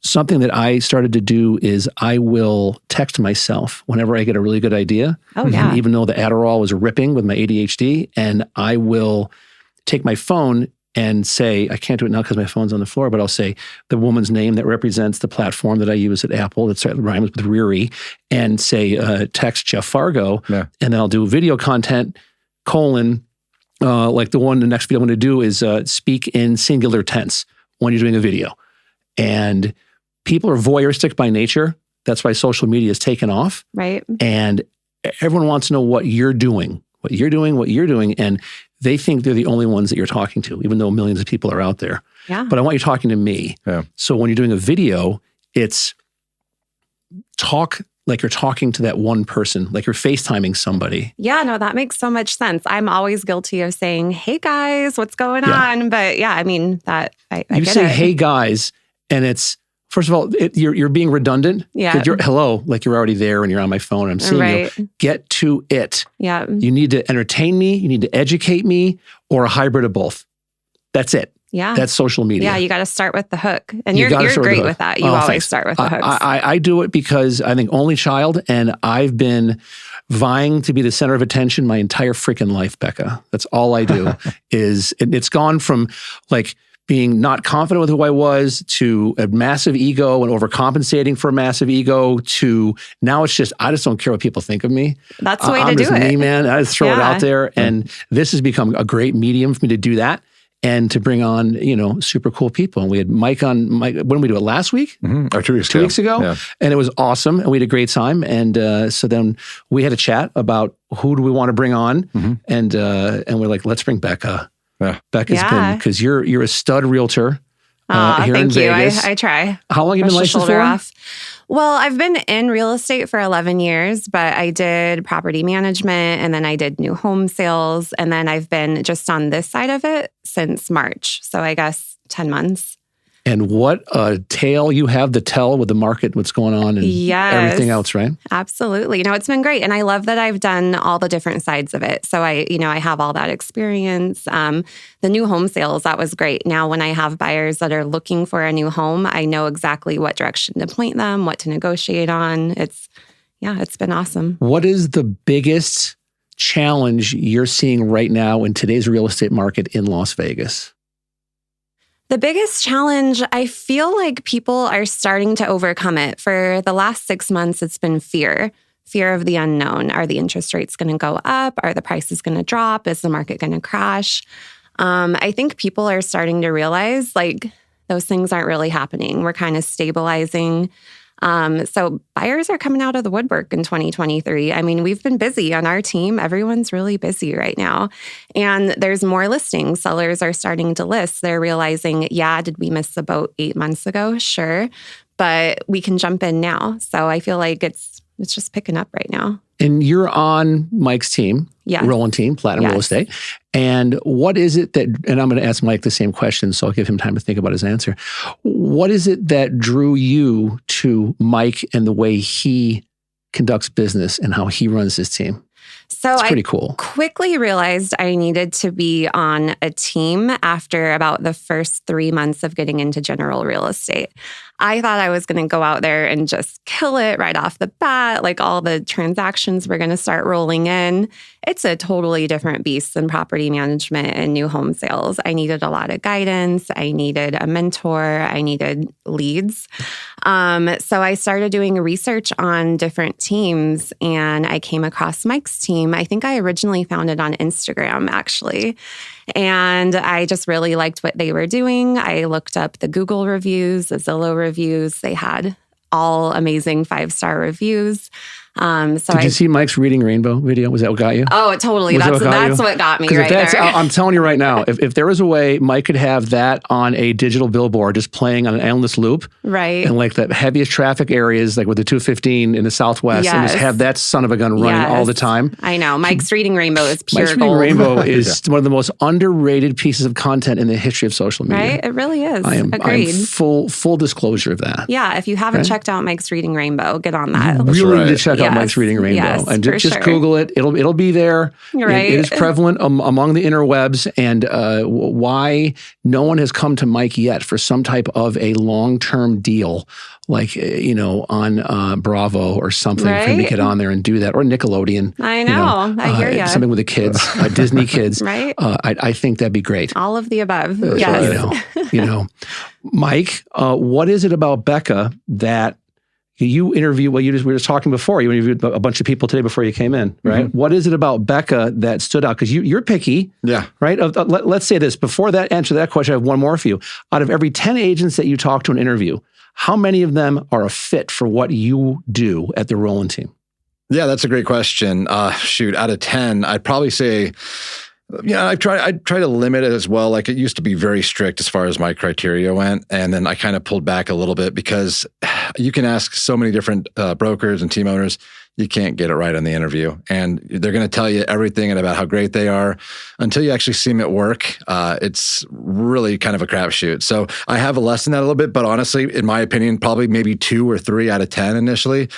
something that I started to do is I will text myself whenever I get a really good idea. Oh, yeah. And even though the Adderall was ripping with my ADHD, and I will take my phone and say, I can't do it now because my phone's on the floor, but I'll say the woman's name that represents the platform that I use at Apple that rhymes with Riri, and say, text Jeff Fargo, and then I'll do video content, like the next video I'm going to do is speak in singular tense when you're doing a video. And people are voyeuristic by nature. That's why social media is taken off. Right. And everyone wants to know what you're doing. And they think they're the only ones that you're talking to, even though millions of people are out there. Yeah. But I want you talking to me. Yeah. So when you're doing a video, it's talk like you're talking to that one person, like you're FaceTiming somebody. Yeah, no, that makes so much sense. I'm always guilty of saying, hey guys, what's going on? But yeah, I mean, I get it. You say, hey guys, and it's, first of all, you're being redundant. Yeah. You're, hello, like you're already there and you're on my phone and I'm seeing you. Get to it. Yeah. You need to entertain me. You need to educate me, or a hybrid of both. That's it. Yeah. That's social media. Yeah, you got to start with the hook. And you're great with that. You always start with the hooks. I do it because I think only child, and I've been vying to be the center of attention my entire freaking life, Becca. That's all I do. It's gone from like being not confident with who I was, to a massive ego and overcompensating for a massive ego, to now it's just, I just don't care what people think of me. That's the way to do it. I'm just me, man. I just throw it out there. And this has become a great medium for me to do that and to bring on, super cool people. And we had Mike on, when did we do it? Last week? Or 2 weeks ago. 2 weeks ago. Yeah. And it was awesome. And we had a great time. And so then we had a chat about who do we want to bring on. And we're like, let's bring Becca. Yeah. Becca's been, because you're a stud realtor here in Vegas. I try. How long have you been licensed for? Off. Well, I've been in real estate for 11 years, but I did property management and then I did new home sales. And then I've been just on this side of it since March. So I guess 10 months. And what a tale you have to tell with the market, what's going on and everything else, right? Absolutely. It's been great. And I love that I've done all the different sides of it. So I have all that experience. The new home sales, that was great. Now, when I have buyers that are looking for a new home, I know exactly what direction to point them, what to negotiate on. It's been awesome. What is the biggest challenge you're seeing right now in today's real estate market in Las Vegas? The biggest challenge, I feel like people are starting to overcome it. For the last 6 months, it's been fear of the unknown. Are the interest rates going to go up? Are the prices going to drop? Is the market going to crash? I think people are starting to realize like those things aren't really happening. We're kind of stabilizing. So buyers are coming out of the woodwork in 2023. I mean, we've been busy on our team. Everyone's really busy right now. And there's more listings. Sellers are starting to list. They're realizing, did we miss the boat 8 months ago? Sure. But we can jump in now. So I feel like it's just picking up right now. And you're on Mike's team, Roland team, Platinum Real Estate. And what is it that, and I'm going to ask Mike the same question, so I'll give him time to think about his answer. What is it that drew you to Mike and the way he conducts business and how he runs his team? So it's pretty cool. Quickly realized I needed to be on a team after about the first 3 months of getting into general real estate. I thought I was going to go out there and just kill it right off the bat. Like all the transactions were going to start rolling in. It's a totally different beast than property management and new home sales. I needed a lot of guidance. I needed a mentor. I needed leads. So I started doing research on different teams and I came across Mike's team. I think I originally found it on Instagram, actually. And I just really liked what they were doing. I looked up the Google reviews, the Zillow reviews. They had all amazing 5-star reviews. Did you see Mike's Reading Rainbow video? Was that what got you? Oh, totally. That's what got me right there. I'm telling you right now, if there was a way Mike could have that on a digital billboard just playing on an endless loop. Right. And like the heaviest traffic areas, like with the 215 in the Southwest, and just have that son of a gun running all the time. I know. Mike's Reading Rainbow is pure gold. Mike's Reading Rainbow is one of the most underrated pieces of content in the history of social media. Right? It really is. I am full disclosure of that. Yeah. If you haven't checked out Mike's Reading Rainbow, get on that. You really need to check out Mike's Reading Rainbow. Yes, and just sure. Google it. It'll be there. Right. It is prevalent among the interwebs. And why no one has come to Mike yet for some type of a long-term deal, like, on Bravo or something, for him to get on there and do that, or Nickelodeon. I know. I hear you. Something with the kids, Disney kids. Right. I think that'd be great. All of the above. Yes. Mike, what is it about Becca that you interview? Well, we were just talking before. You interviewed a bunch of people today before you came in, right? Mm-hmm. What is it about Becca that stood out? Because you're picky, right? Let's say this. Before that answer that question, I have one more for you. Out of every 10 agents that you talk to in an interview, how many of them are a fit for what you do at the Roland team? Yeah, that's a great question. Out of 10, I'd probably say, I try to limit it as well. Like, it used to be very strict as far as my criteria went. And then I kind of pulled back a little bit, because you can ask so many different brokers and team owners. You can't get it right on the interview. And they're going to tell you everything about how great they are until you actually see them at work. It's really kind of a crapshoot. So I have lessened that a little bit, but honestly, in my opinion, probably maybe 2 or 3 out of 10 initially.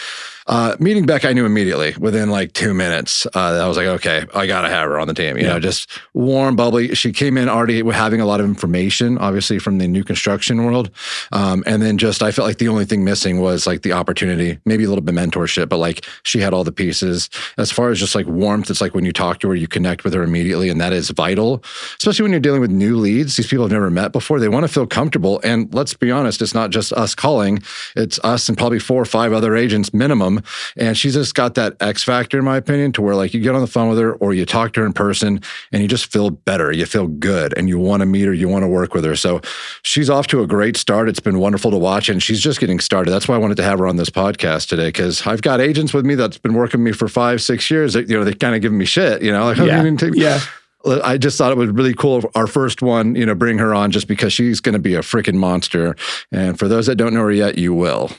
Meeting Becca, I knew immediately within like 2 minutes. I was like, okay, I got to have her on the team. Just warm, bubbly. She came in already having a lot of information, obviously, from the new construction world. And then I felt like the only thing missing was like the opportunity, maybe a little bit of mentorship, but like she had all the pieces. As far as just like warmth, it's like when you talk to her, you connect with her immediately. And that is vital, especially when you're dealing with new leads. These people have never met before. They want to feel comfortable. And let's be honest, it's not just us calling. It's us and probably 4 or 5 other agents minimum. And she's just got that X factor, in my opinion, to where like you get on the phone with her or you talk to her in person and you just feel better. You feel good and you want to meet her. You want to work with her. So she's off to a great start. It's been wonderful to watch, and she's just getting started. That's why I wanted to have her on this podcast today, because I've got agents with me that's been working with me for 5-6 years. They kind of give me shit, like, I just thought it was really cool. Our first one, bring her on just because she's going to be a freaking monster. And for those that don't know her yet, you will.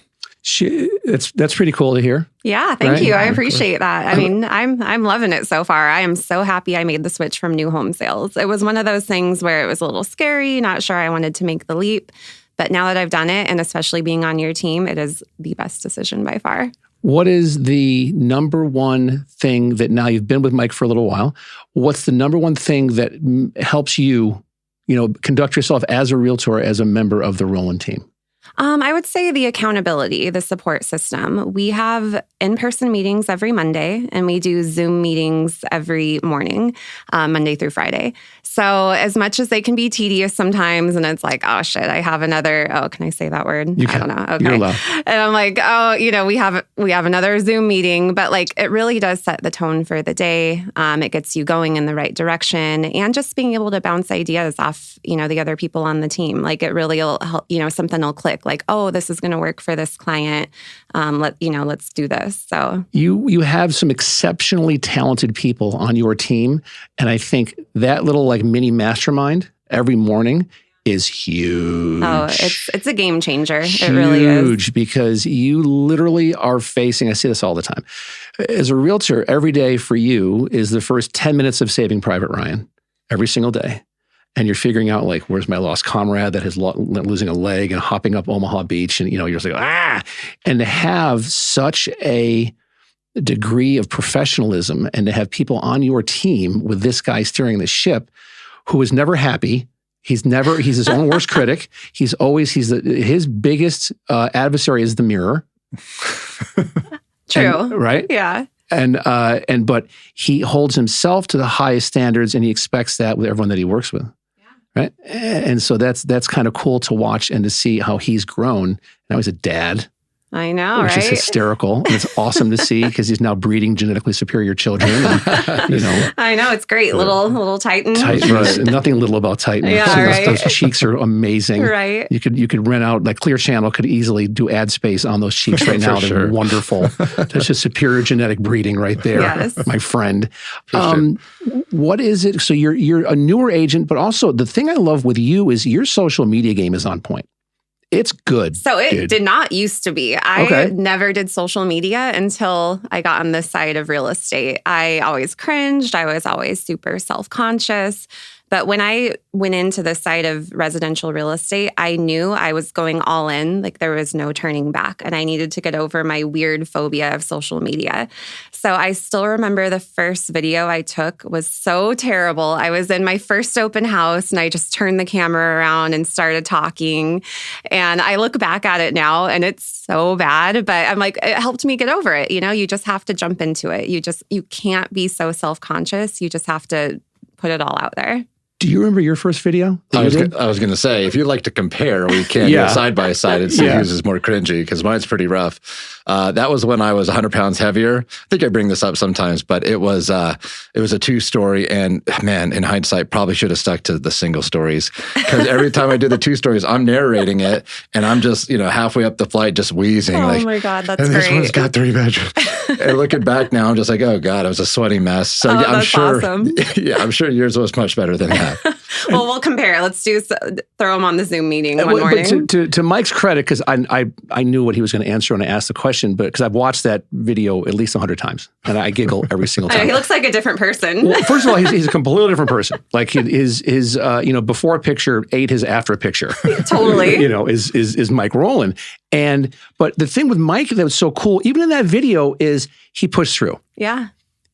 That's pretty cool to hear. Yeah, thank you. I appreciate that. I mean, I'm loving it so far. I am so happy I made the switch from new home sales. It was one of those things where it was a little scary, not sure I wanted to make the leap. But now that I've done it, and especially being on your team, it is the best decision by far. What is the number one thing that, now you've been with Mike for a little while, what's the number one thing that helps you, conduct yourself as a realtor, as a member of the Roland team? I would say the accountability, the support system. We have in-person meetings every Monday, and we do Zoom meetings every morning, Monday through Friday. So as much as they can be tedious sometimes, and it's like, oh shit, I have another, can I say that word? You can. I don't know. Okay. You're allowed. And I'm like, we have another Zoom meeting, but like it really does set the tone for the day. It gets you going in the right direction, and just being able to bounce ideas off, the other people on the team. Like it really will help, something will click. Like, oh, this is going to work for this client. Let's do this. So you have some exceptionally talented people on your team, and I think that little like mini mastermind every morning is huge. Oh, it's a game changer. Huge, it really is. Huge, because you literally are facing, I say this all the time, as a realtor, every day for you is the first 10 minutes of Saving Private Ryan every single day. And you're figuring out, like, where's my lost comrade that is losing a leg and hopping up Omaha Beach, and you're just like, and to have such a degree of professionalism, and to have people on your team with this guy steering the ship, who is never happy. He's his own worst critic. His biggest adversary is the mirror. True. Right? Yeah. But he holds himself to the highest standards, and he expects that with everyone that he works with. Right. And so that's kind of cool to watch and to see how he's grown. Now he's a dad. I know, which right? is hysterical. And it's awesome to see, because he's now breeding genetically superior children. And, I know, it's great. Little Titan. Right. Nothing little about Titan. Yeah, so right. those cheeks are amazing. Right. You could rent out, like Clear Channel could easily do ad space on those cheeks right now. They're wonderful. That's just superior genetic breeding right there, yes. My friend. What is it? So you're a newer agent, but also the thing I love with you is your social media game is on point. It's good. So it did not used to be. I never did social media until I got on this side of real estate. I always cringed. I was always super self-conscious. But when I went into the side of residential real estate, I knew I was going all in, like there was no turning back, and I needed to get over my weird phobia of social media. So I still remember the first video I took was so terrible. I was in my first open house and I just turned the camera around and started talking. And I look back at it now and it's so bad, but I'm like, it helped me get over it. You know, you just have to jump into it. You can't be so self-conscious. You just have to put it all out there. Do you remember your first video? I was going to say, if you'd like to compare, we can go side by side and see whose is more cringy, because mine's pretty rough. That was when I was 100 pounds heavier. I think I bring this up sometimes, but it was a 2-story, and man, in hindsight, probably should have stuck to the single stories, because every time I did the 2 stories, I'm narrating it, and I'm just halfway up the flight, just wheezing. Oh my God, that's and great. This one's got 3 bedrooms. And looking back now, I'm just like, oh God, I was a sweaty mess. So yeah, I'm sure. Awesome. Yeah, I'm sure yours was much better than that. Well, we'll compare. Let's throw them on the Zoom meeting one morning. But to Mike's credit, because I knew what he was going to answer when I asked the question, but because I've watched that video at least 100 times, and I giggle every single time. He looks like a different person. Well, first of all, he's a completely different person. Like his before picture ate his after picture. Totally. Is Mike Roland. But the thing with Mike that was so cool, even in that video, is he pushed through. Yeah.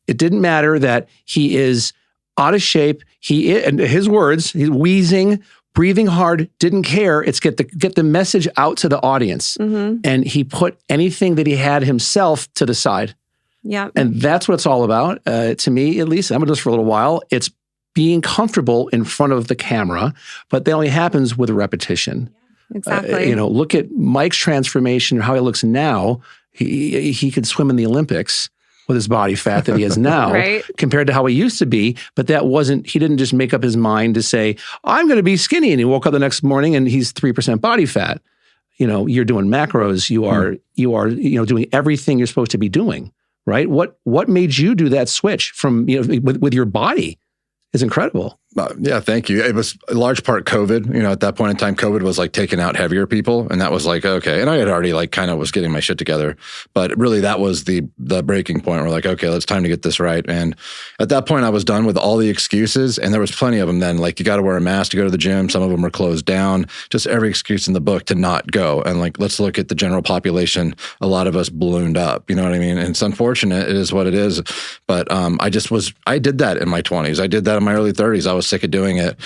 It didn't matter that he is out of shape. In his words, he's wheezing, breathing hard, didn't care. It's get the message out to the audience. Mm-hmm. And he put anything that he had himself to the side. Yeah. And that's what it's all about. To me, at least, I'm going to do this for a little while. It's being comfortable in front of the camera, but that only happens with repetition. Exactly. Look at Mike's transformation, how he looks now. He could swim in the Olympics with his body fat that he has now, right, compared to how he used to be. But he didn't just make up his mind to say, I'm going to be skinny. And he woke up the next morning and he's 3% body fat. You're doing macros. You are doing everything you're supposed to be doing, right? What made you do that switch from, with your body is incredible. Yeah, thank you. It was a large part COVID. At that point in time, COVID was like taking out heavier people. And that was like, okay. And I had already kind of was getting my shit together. But really that was the breaking point. We're like, okay, it's time to get this right. And at that point I was done with all the excuses. And there was plenty of them then. Like, you got to wear a mask to go to the gym. Some of them were closed down. Just every excuse in the book to not go. And let's look at the general population. A lot of us ballooned up. You know what I mean? And it's unfortunate. It is what it is. But I did that in my 20s. I did that in my early 30s. I was sick of doing it.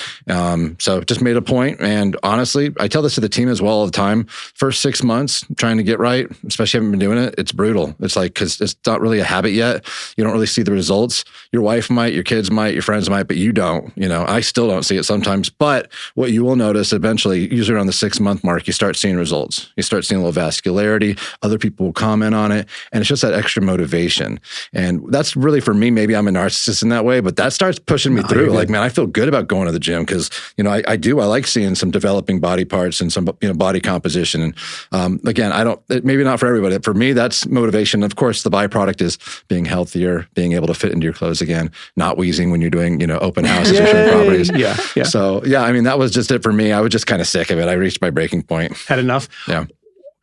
So just made a point. And honestly, I tell this to the team as well all the time. First 6 months trying to get right, especially haven't been doing it, it's brutal. It's because it's not really a habit yet. You don't really see the results. Your wife might, your kids might, your friends might, but you don't. I still don't see it sometimes. But what you will notice eventually, usually around the 6-month mark, you start seeing results. You start seeing a little vascularity. Other people will comment on it. And it's just that extra motivation. And that's really, for me, maybe I'm a narcissist in that way, but that starts pushing me through. Like, man, I feel good about going to the gym because, I like seeing some developing body parts and some, body composition. And again, maybe not for everybody. For me, that's motivation. Of course, the byproduct is being healthier, being able to fit into your clothes again, not wheezing when you're doing, open houses or showing properties. Yeah. So, that was just it for me. I was just kind of sick of it. I reached my breaking point. Had enough? Yeah.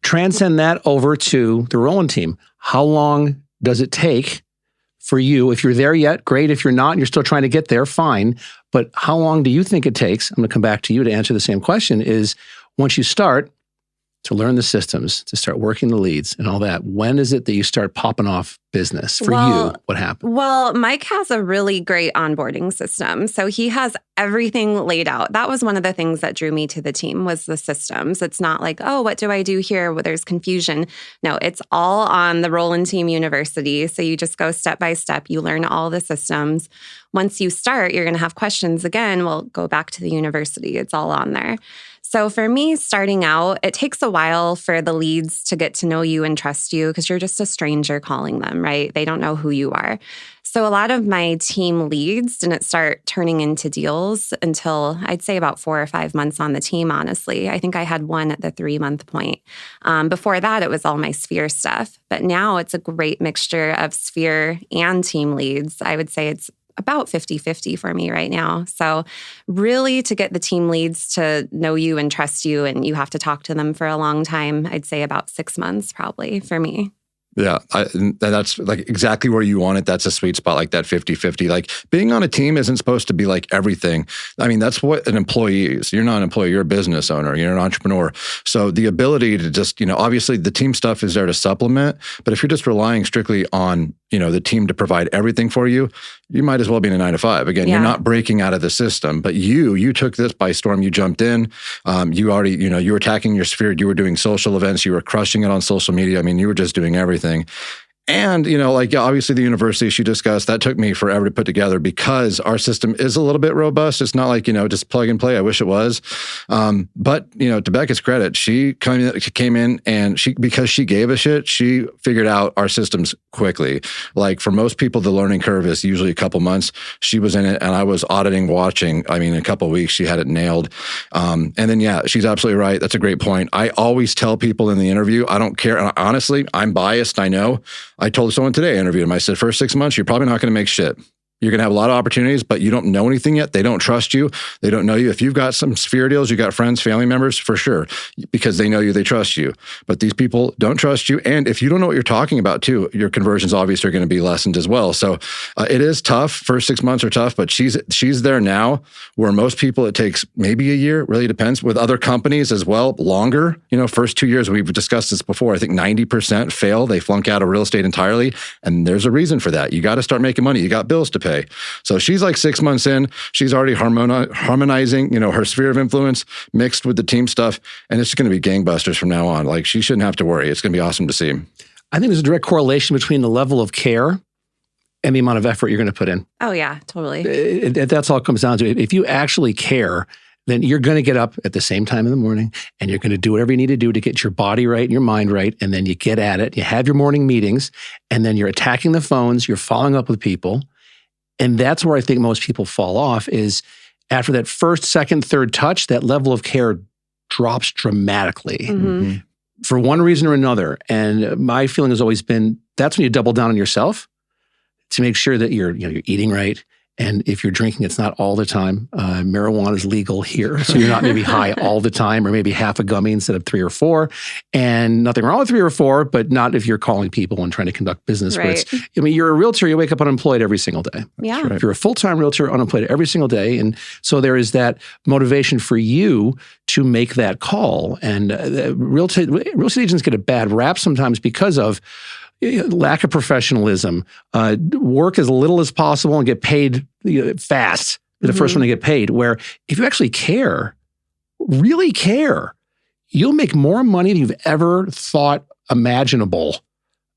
Transcend that over to the Roland team. How long does it take for you? If you're there yet, great. If you're not and you're still trying to get there, fine. But how long do you think it takes? I'm going to come back to you to answer the same question, is once you start to learn the systems, to start working the leads and all that, when is it that you start popping off business for you? What happened? Well, Mike has a really great onboarding system. So he has everything laid out. That was one of the things that drew me to the team, was the systems. It's not like, oh, what do I do here? Well, there's confusion. No, it's all on the Roland Team University. So you just go step by step. You learn all the systems. Once you start, you're going to have questions again. Well, go back to the university. It's all on there. So for me, starting out, it takes a while for the leads to get to know you and trust you, because you're just a stranger calling them, right? They don't know who you are. So a lot of my team leads didn't start turning into deals until I'd say about 4 or 5 months on the team, honestly. I think I had one at the 3-month point. Before that, it was all my Sphere stuff. But now it's a great mixture of Sphere and team leads. I would say it's about 50-50 for me right now. So really, to get the team leads to know you and trust you, and you have to talk to them for a long time, I'd say about 6 months probably for me. Yeah, and that's like exactly where you want it. That's a sweet spot, like that 50-50. Like being on a team isn't supposed to be like everything. I mean, that's what an employee is. You're not an employee, you're a business owner, you're an entrepreneur. So the ability to just, obviously the team stuff is there to supplement, but if you're just relying strictly on, the team to provide everything for you, you might as well be in a 9-to-5. Again, You're not breaking out of the system, but you took this by storm. You jumped in. You already, you were attacking your sphere. You were doing social events. You were crushing it on social media. I mean, you were just doing everything. And, obviously the university she discussed, that took me forever to put together because our system is a little bit robust. It's not like, just plug and play. I wish it was. But, to Becca's credit, she came in and because she gave a shit, she figured out our systems quickly. Like for most people, the learning curve is usually a couple months. She was in it and I was auditing, watching. I mean, in a couple of weeks, she had it nailed. And then, she's absolutely right. That's a great point. I always tell people in the interview, I don't care. And honestly, I'm biased. I know. I told someone today, I interviewed him, I said, first 6 months, you're probably not going to make shit. You're going to have a lot of opportunities, but you don't know anything yet. They don't trust you. They don't know you. If you've got some sphere deals, you got friends, family members, for sure, because they know you, they trust you. But these people don't trust you. And if you don't know what you're talking about too, your conversions obviously are going to be lessened as well. So it is tough. First 6 months are tough, but she's there now where most people, it takes maybe a year, really depends. With other companies as well, longer. First 2 years, we've discussed this before, I think 90% fail. They flunk out of real estate entirely. And there's a reason for that. You got to start making money. You got bills to pay. So she's like 6 months in. She's already harmonizing, her sphere of influence mixed with the team stuff. And it's going to be gangbusters from now on. Like she shouldn't have to worry. It's going to be awesome to see. I think there's a direct correlation between the level of care and the amount of effort you're going to put in. Oh, yeah, totally. That's all it comes down to. If you actually care, then you're going to get up at the same time in the morning and you're going to do whatever you need to do to get your body right and your mind right. And then you get at it. You have your morning meetings and then you're attacking the phones. You're following up with people. And that's where I think most people fall off is after that first, second, third touch, that level of care drops dramatically for one reason or another. And my feeling has always been that's when you double down on yourself to make sure that you're eating right. And if you're drinking, it's not all the time. Marijuana is legal here. So you're not maybe high all the time or maybe half a gummy instead of 3 or 4. And nothing wrong with 3 or 4, but not if you're calling people and trying to conduct business. Right. You're a realtor, you wake up unemployed every single day. Yeah. Right. If you're a full-time realtor, unemployed every single day. And so there is that motivation for you to make that call. And real estate agents get a bad rap sometimes because of lack of professionalism, work as little as possible and get paid fast. The first one to get paid, where if you actually care, really care, you'll make more money than you've ever thought imaginable.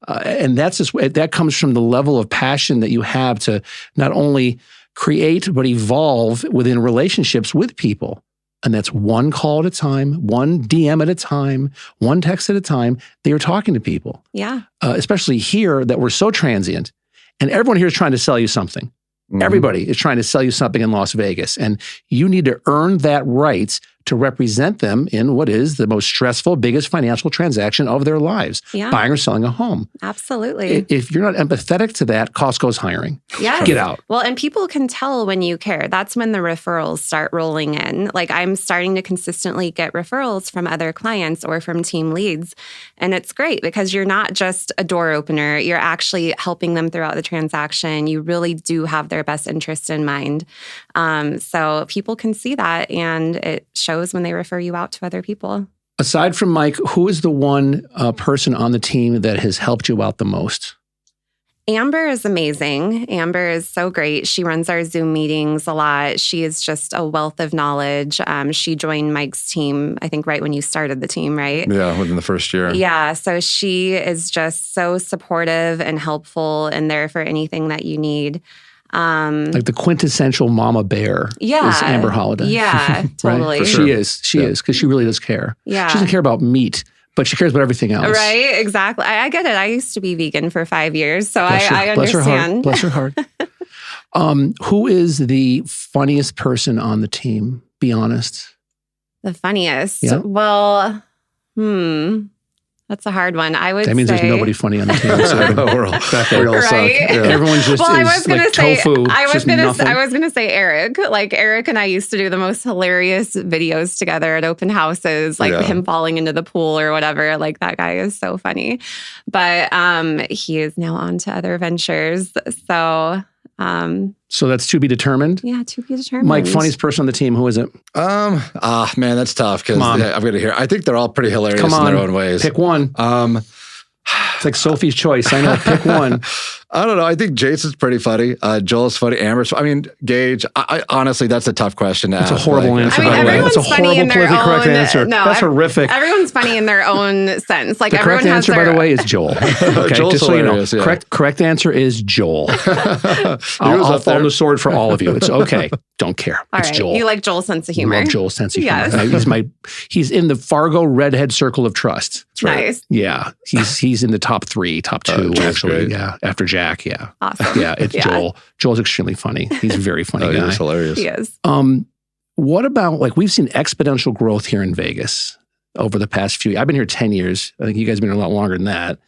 And that comes from the level of passion that you have to not only create, but evolve within relationships with people. And that's one call at a time, one DM at a time, one text at a time that you're talking to people. Yeah. Especially here that we're so transient. And everyone here is trying to sell you something. Everybody is trying to sell you something in Las Vegas. And you need to earn that right to represent them in what is the most stressful, biggest financial transaction of their lives, buying or selling a home. Absolutely. If you're not empathetic to that, Costco's hiring. Yes. Get out. Well, and people can tell when you care. That's when the referrals start rolling in. Like I'm starting to consistently get referrals from other clients or from team leads. And it's great because you're not just a door opener. You're actually helping them throughout the transaction. You really do have their best interest in mind. So people can see that and it shows when they refer you out to other people. Aside from Mike, who is the one person on the team that has helped you out the most? Amber is amazing. Amber is so great. She runs our Zoom meetings a lot. She is just a wealth of knowledge. She joined Mike's team, I think, right when you started the team, right? Yeah, within the first year. Yeah. So she is just so supportive and helpful and there for anything that you need. Like the quintessential mama bear is Amber Holiday. Yeah, totally. Right? She is, because she really does care. Yeah. She doesn't care about meat, but she cares about everything else. Right, exactly. I get it. I used to be vegan for 5 years, so I understand. Bless her heart. Who is the funniest person on the team? Be honest. The funniest? Yeah. Well, That's a hard one. I would say... That means there's nobody funny on the team. So we're all suck. Yeah. Everyone just well, is I was gonna like say, tofu. I was nothing. gonna say Eric. Like Eric and I used to do the most hilarious videos together at open houses, like him falling into the pool or whatever. Like that guy is so funny. But he is now on to other ventures. So that's to be determined? Yeah, to be determined. Mike, funniest person on the team, who is it? Man, that's tough because I'm going to hear. I think they're all pretty hilarious in their own ways. Pick one. It's like Sophie's Choice. I know. Pick one. I don't know. I think Jason's pretty funny. Joel's funny. Amber's. I mean, Gage. I honestly, that's a tough question to ask. That's a horrible answer. I mean, That's a horrible politically correct answer. No, that's horrific. Everyone's funny in their own sense. Like the everyone correct has answer, by the way, is Joel. Okay, Joel's just so you know, yeah. correct answer is Joel. I'll fall on the sword for all of you. It's okay. Don't care. All it's right. Joel. You like Joel's sense of humor. Love Joel's sense of humor. Yes. He's in the Fargo redhead circle of trust. That's right. Nice. Yeah, he's in the top 2 actually. Great. Yeah, after Jack. Yeah. Awesome. Yeah, it's Joel. Joel's extremely funny. He's a very funny guy. He's hilarious. He is. What about, like, we've seen exponential growth here in Vegas over the past few years. I've been here 10 years. I think you guys have been here a lot longer than that.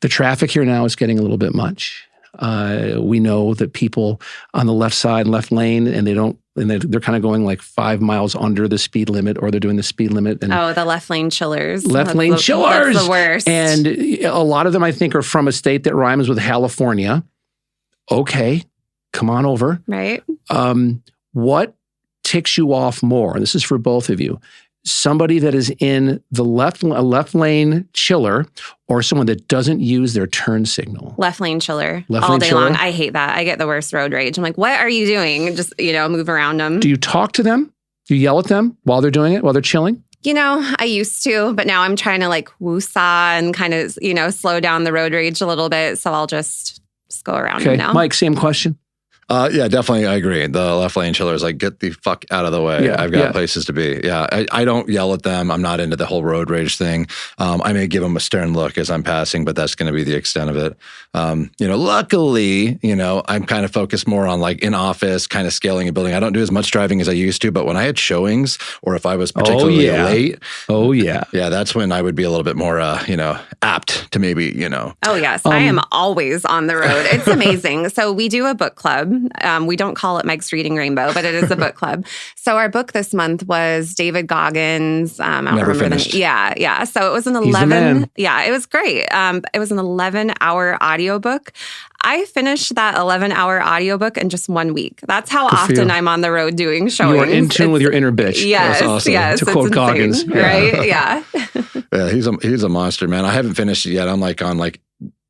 The traffic here now is getting a little bit much. We know that people on the left side, left lane, and they're kind of going like 5 miles under the speed limit, or they're doing the speed limit. And the left lane chillers. That's the worst. And a lot of them, I think, are from a state that rhymes with California. Okay, come on over. Right. What ticks you off more? And this is for both of you. Somebody that is in the left lane chiller, or someone that doesn't use their turn signal. Left lane chiller. Left all lane day chiller? long. I hate that. I get the worst road rage. I'm like, what are you doing? Just, move around them. Do you talk to them? Do you yell at them while they're doing it, while they're chilling? I used to, but now I'm trying to like woo-saw and kind of, slow down the road rage a little bit. So I'll just go around them now. Mike, same question. Yeah, definitely. I agree. The left lane chiller is like, get the fuck out of the way. Yeah, I've got places to be. Yeah, I don't yell at them. I'm not into the whole road rage thing. I may give them a stern look as I'm passing, but that's going to be the extent of it. Luckily, I'm kind of focused more on like in office, kind of scaling a building. I don't do as much driving as I used to, but when I had showings or if I was particularly late. Oh, yeah. Yeah, that's when I would be a little bit more, apt to maybe, Oh, yes. I am always on the road. It's amazing. So we do a book club. We don't call it Mike's Reading Rainbow, but it is a book club. So our book this month was David Goggins. I don't Never remember finished. Yeah. So it was an 11. He's the man. Yeah, it was great. It was an 11-hour audiobook. I finished that 11-hour audiobook in just 1 week. That's how often I'm on the road doing showings. You are in tune with your inner bitch. Yes, That's awesome. yes. To quote Goggins. Right? Yeah. Yeah, he's a monster, man. I haven't finished it yet. I'm like on like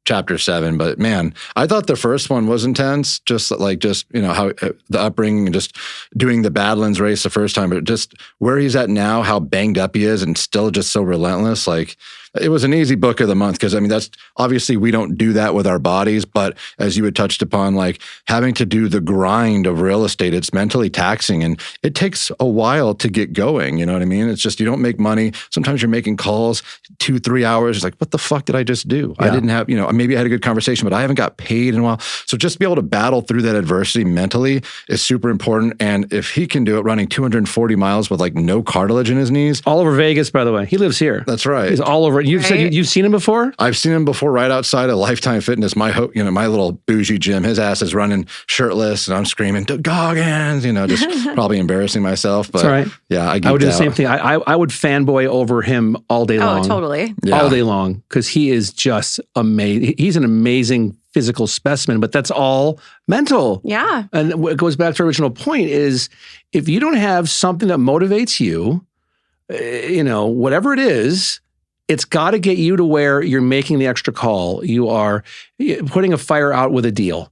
chapter 7, but man, I thought the first one was intense. Just how the upbringing and just doing the Badlands race the first time, but just where he's at now, how banged up he is, and still just so relentless. Like, it was an easy book of the month because that's obviously we don't do that with our bodies, but as you had touched upon, like having to do the grind of real estate, it's mentally taxing and it takes a while to get going. You know what I mean? It's just, you don't make money. Sometimes you're making calls 2-3 hours. It's like, what the fuck did I just do? Yeah. I didn't have, maybe I had a good conversation, but I haven't got paid in a while. So just to be able to battle through that adversity mentally is super important. And if he can do it running 240 miles with like no cartilage in his knees. All over Vegas, by the way. He lives here. That's right. He's all over. You've said you've seen him before? I've seen him before right outside of Lifetime Fitness, my little bougie gym. His ass is running shirtless and I'm screaming, Goggins, just probably embarrassing myself. But right. Yeah, I would do the same thing. I would fanboy over him all day long. Oh, totally. Yeah. All day long, because he is just amazing. He's an amazing physical specimen, but that's all mental. Yeah. And what goes back to our original point is, if you don't have something that motivates you, whatever it is, it's got to get you to where you're making the extra call. You are putting a fire out with a deal.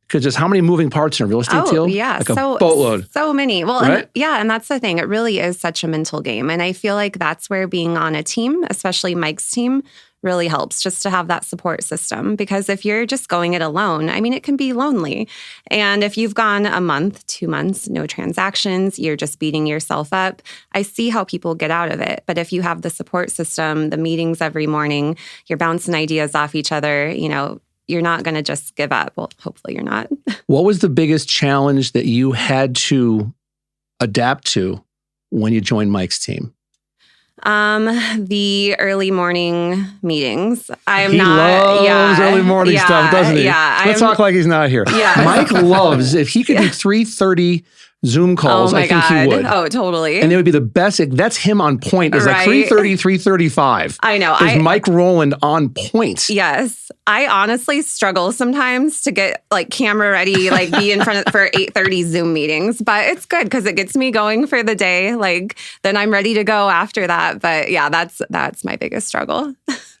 Because there's how many moving parts in a real estate deal? Yeah. Like a boatload. So many. Well, right? And that's the thing. It really is such a mental game. And I feel like that's where being on a team, especially Mike's team, really helps, just to have that support system. Because if you're just going it alone, it can be lonely. And if you've gone a month, 2 months, no transactions, you're just beating yourself up, I see how people get out of it. But if you have the support system, the meetings every morning, you're bouncing ideas off each other, you're not going to just give up. Well, hopefully you're not. What was the biggest challenge that you had to adapt to when you joined Mike's team? The early morning meetings. He loves early morning stuff, doesn't he? Yeah. Let's talk like he's not here. Yeah. Mike loves, if he could do 3:30 Zoom calls, I think he would. Oh, totally. And it would be the best. That's him on point. It's like 3:30, 3:35. I know. Is Mike Roland on point? Yes. I honestly struggle sometimes to get like camera ready, like be in front of for 8:30 Zoom meetings, but it's good because it gets me going for the day. Like then I'm ready to go after that. But yeah, that's my biggest struggle.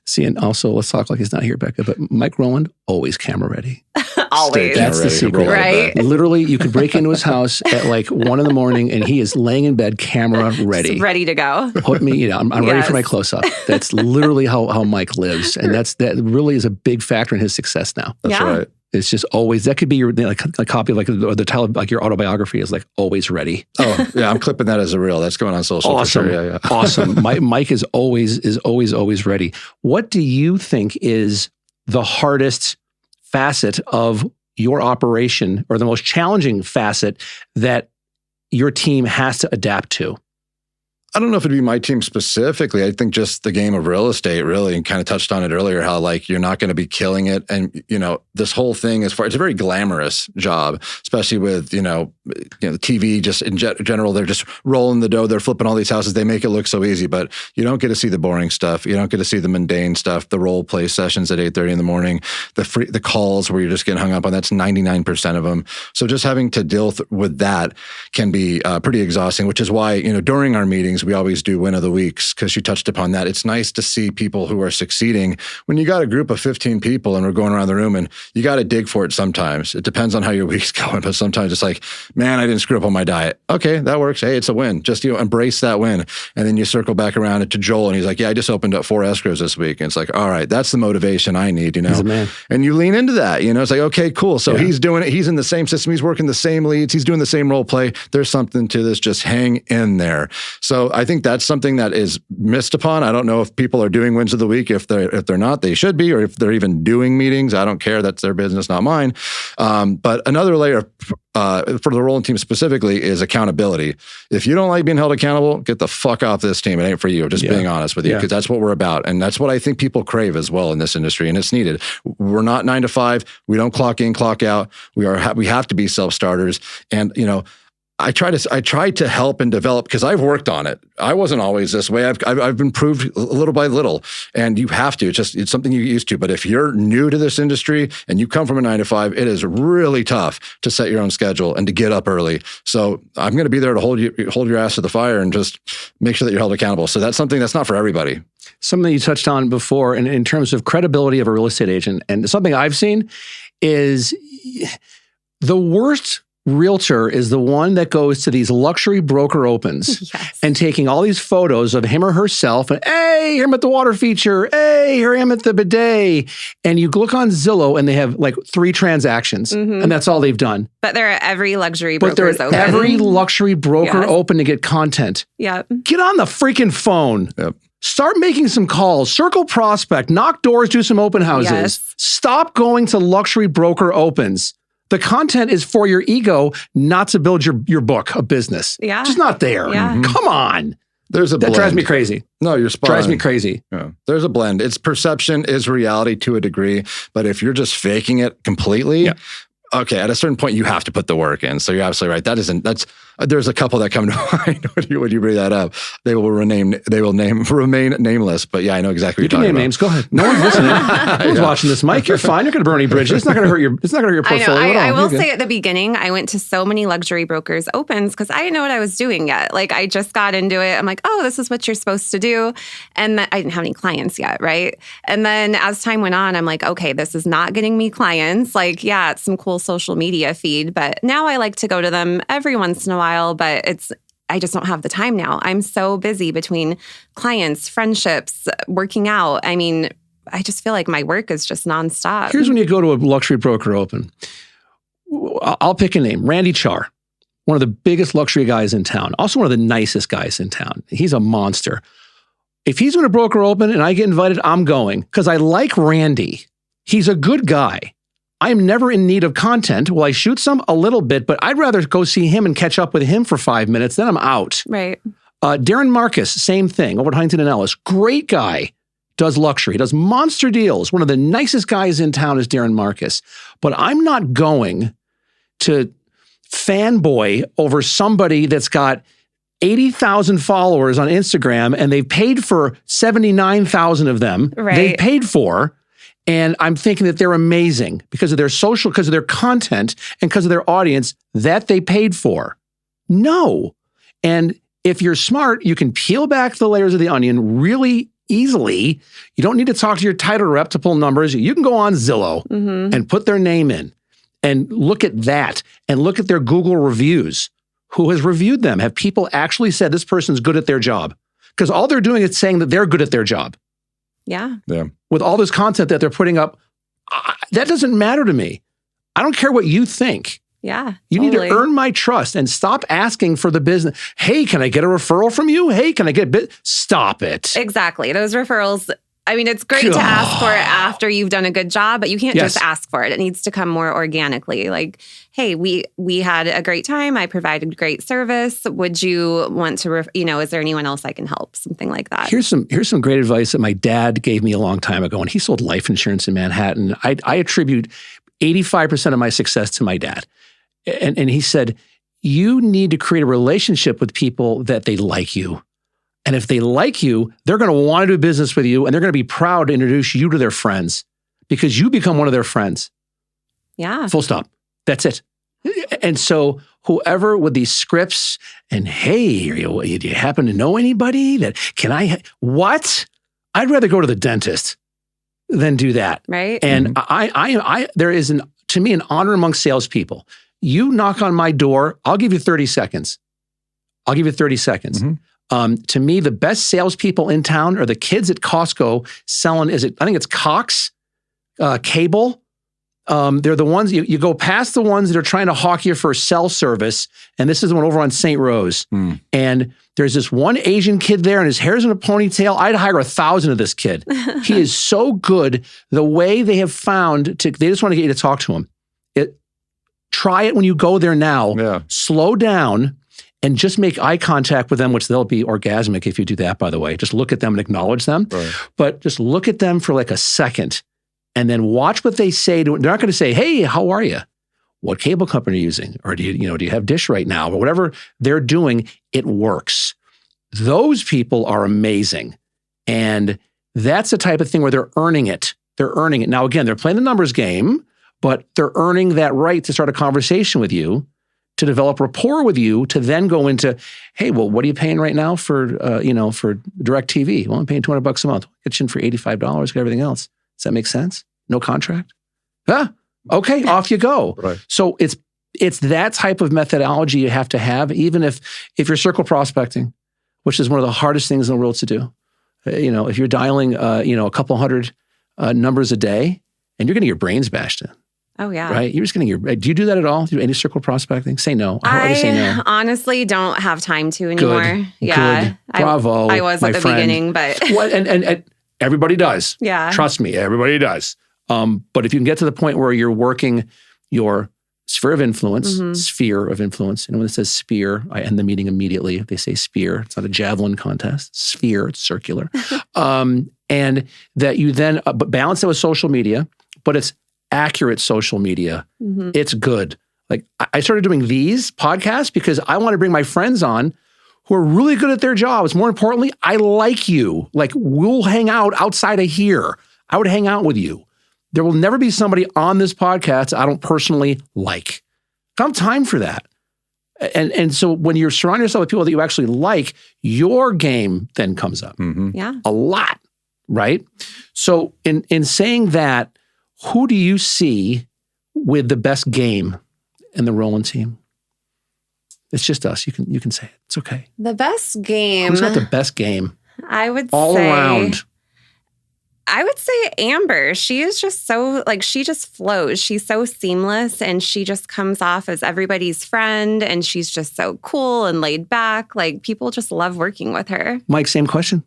See, and also let's talk like he's not here, Becca, but Mike Roland, always camera ready. Always. That's the secret. Right? Literally, you could break into his house at like 1 a.m. and he is laying in bed, camera ready. Just ready to go. Put me, I'm ready for my close-up. That's literally how Mike lives. And that really is a big factor in his success now. That's right. It's just always, that could be your like a copy of like the title of like your autobiography is like always ready. Oh yeah, I'm clipping that as a reel. That's going on social. Awesome. For sure. Yeah. Awesome. Mike is always ready. What do you think is the hardest facet of your operation or the most challenging facet that your team has to adapt to? I don't know if it'd be my team specifically. I think just the game of real estate really, and kind of touched on it earlier, how like you're not going to be killing it. And, this whole thing it's a very glamorous job, especially with, TV just in general, they're just rolling the dough. They're flipping all these houses. They make it look so easy, but you don't get to see the boring stuff. You don't get to see the mundane stuff, the role play sessions at 8:30 in the morning, the calls where you're just getting hung up on. That's 99% of them. So just having to deal with that can be pretty exhausting, which is why, during our meetings, we always do win of the weeks because you touched upon that. It's nice to see people who are succeeding. When you got a group of 15 people and we're going around the room and you got to dig for it sometimes. It depends on how your week's going, but sometimes it's like, man, I didn't screw up on my diet. Okay, that works. Hey, it's a win. Just, embrace that win. And then you circle back around to Joel and he's like, yeah, I just opened up 4 escrows this week. And it's like, all right, that's the motivation I need, He's a man. And you lean into that, it's like, okay, cool. So he's doing it. He's in the same system. He's working the same leads. He's doing the same role play. There's something to this. Just hang in there. So I think that's something that is missed upon. I don't know if people are doing wins of the week. If they're not, they should be, or if they're even doing meetings. I don't care. That's their business, not mine. But another layer for the Roland team specifically is accountability. If you don't like being held accountable, get the fuck off this team. It ain't for you. Just being honest with you, because that's what we're about. And that's what I think people crave as well in this industry. And it's needed. We're not 9 to 5. We don't clock in, clock out. We have to be self-starters. And, I try to help and develop because I've worked on it. I wasn't always this way. I've improved little by little, and you have to. It's something you get used to. But if you're new to this industry and you come from a 9 to 5, it is really tough to set your own schedule and to get up early. So I'm going to be there to hold your ass to the fire and just make sure that you're held accountable. So that's something that's not for everybody. Something you touched on before, and in terms of credibility of a real estate agent, and something I've seen is the worst realtor is the one that goes to these luxury broker opens and taking all these photos of him or herself and, hey, here I'm at the water feature. Hey, here I am at the bidet. And you look on Zillow and they have like 3 transactions and that's all they've done. But they're at every luxury broker's open. Every luxury broker open to get content. Yep. Get on the freaking phone. Yep. Start making some calls, circle prospect, knock doors, do some open houses. Yes. Stop going to luxury broker opens. The content is for your ego, not to build your book of business. Yeah. Just not there. Yeah. Come on. There's a That blend. drives me crazy. No, you're spot Drives on. me crazy. Yeah. There's a blend. It's perception is reality to a degree, but if you're just faking it completely, okay, at a certain point you have to put the work in. So you're absolutely right. There's a couple that come to mind when you bring that up. They will remain nameless. But yeah, I know exactly what you're talking about. You can name names. Go ahead. No one's listening. No one's watching this, Mike. You're fine. You're going to burn any bridges. It's not going to hurt your portfolio at all. I will say at the beginning, I went to so many luxury brokers opens because I didn't know what I was doing yet. Like I just got into it. I'm like, oh, this is what you're supposed to do. And I didn't have any clients yet, right? And then as time went on, I'm like, okay, this is not getting me clients. Like, yeah, it's some cool social media feed, but now I like to go to them every once in a while, but I just don't have the time now. I'm so busy between clients, friendships, working out. I mean, I just feel like my work is just nonstop. Here's when you go to a luxury broker open. I'll pick a name, Randy Char, one of the biggest luxury guys in town, also one of the nicest guys in town. He's a monster. If he's going to broker open and I get invited, I'm going because I like Randy. He's a good guy. I'm never in need of content. Will I shoot some? A little bit, but I'd rather go see him and catch up with him for 5 minutes. Then I'm out. Right. Darren Marcus, same thing, over at Huntington and Ellis. Great guy. Does luxury. He does monster deals. One of the nicest guys in town is Darren Marcus. But I'm not going to fanboy over somebody that's got 80,000 followers on Instagram and they've paid for 79,000 of them. Right. They paid for. And I'm thinking that they're amazing because of their social, because of their content, and because of their audience that they paid for. No. And if you're smart, you can peel back the layers of the onion really easily. You don't need to talk to your title rep to pull numbers. You can go on Zillow and put their name in and look at that and look at their Google reviews. Who has reviewed them? Have people actually said this person's good at their job? Because all they're doing is saying that they're good at their job. Yeah. With all this content that they're putting up, that doesn't matter to me. I don't care what you think. Yeah. You need to earn my trust and stop asking for the business. Hey, can I get a referral from you? Hey, can I get a bit? Stop it. Exactly. Those referrals. I mean, it's great to ask for it after you've done a good job, but you can't just ask for it. It needs to come more organically. Like, hey, we had a great time. I provided great service. Would you want to, is there anyone else I can help? Something like that. Here's some great advice that my dad gave me a long time ago, and he sold life insurance in Manhattan. I attribute 85% of my success to my dad. And he said, you need to create a relationship with people that they like you. And if they like you, they're going to want to do business with you and they're going to be proud to introduce you to their friends because you become one of their friends. Yeah. Full stop. That's it. And so whoever with these scripts and, hey, do you happen to know anybody that what? I'd rather go to the dentist than do that. Right. And there is to me, an honor among salespeople. You knock on my door, I'll give you 30 seconds. To me, the best salespeople in town are the kids at Costco selling, I think it's Cox cable. They're the ones, you go past the ones that are trying to hawk you for cell service. And this is the one over on St. Rose. And there's this one Asian kid there and his hair's in a ponytail. I'd hire 1,000 of this kid. He is so good. The way they have found, they just want to get you to talk to him. Try it when you go there now. Yeah. Slow down. And just make eye contact with them, which they'll be orgasmic if you do that, by the way. Just look at them and acknowledge them. Right. But just look at them for like a second and then watch what they say. They're not going to say, hey, how are you? What cable company are you using? Or do you have Dish right now? Or whatever they're doing, it works. Those people are amazing. And that's the type of thing where they're earning it. They're earning it. Now, again, they're playing the numbers game, but they're earning that right to start a conversation with you, to develop rapport with you, to then go into, hey, well, what are you paying right now for DirecTV? Well, I'm paying $200 a month. Get you in for $85, get everything else. Does that make sense? No contract? Okay, off you go. Right. So it's that type of methodology you have to have, even if you're circle prospecting, which is one of the hardest things in the world to do. If you're dialing, a couple hundred numbers a day, and you're getting your brains bashed in. Oh, yeah. Right? You're just getting do you do that at all? Do you do any circle prospecting? Say no. I say no. Honestly don't have time to anymore. Good. Yeah. Good. Bravo. I was at the beginning, but. and everybody does. Yeah. Trust me, everybody does. But if you can get to the point where you're working your sphere of influence, and when it says sphere, I end the meeting immediately. If they say spear, it's not a javelin contest. Sphere, it's circular. And that you then balance it with social media, but it's accurate social media. It's good. Like I started doing these podcasts because I want to bring my friends on who are really good at their jobs. More importantly, I like you. Like we'll hang out outside of here. I would hang out with you. There will never be somebody on this podcast I don't personally like. I don't have time for that. And so when you're surrounding yourself with people that you actually like, your game then comes up. Yeah. A lot, right? So in saying that, who do you see with the best game in the Roland team? It's just us. You can say it. It's okay. The best game. Who's got the best game? I would all say around. I would say Amber. She is just so she just flows. She's so seamless and she just comes off as everybody's friend and she's just so cool and laid back. Like people just love working with her. Mike, same question.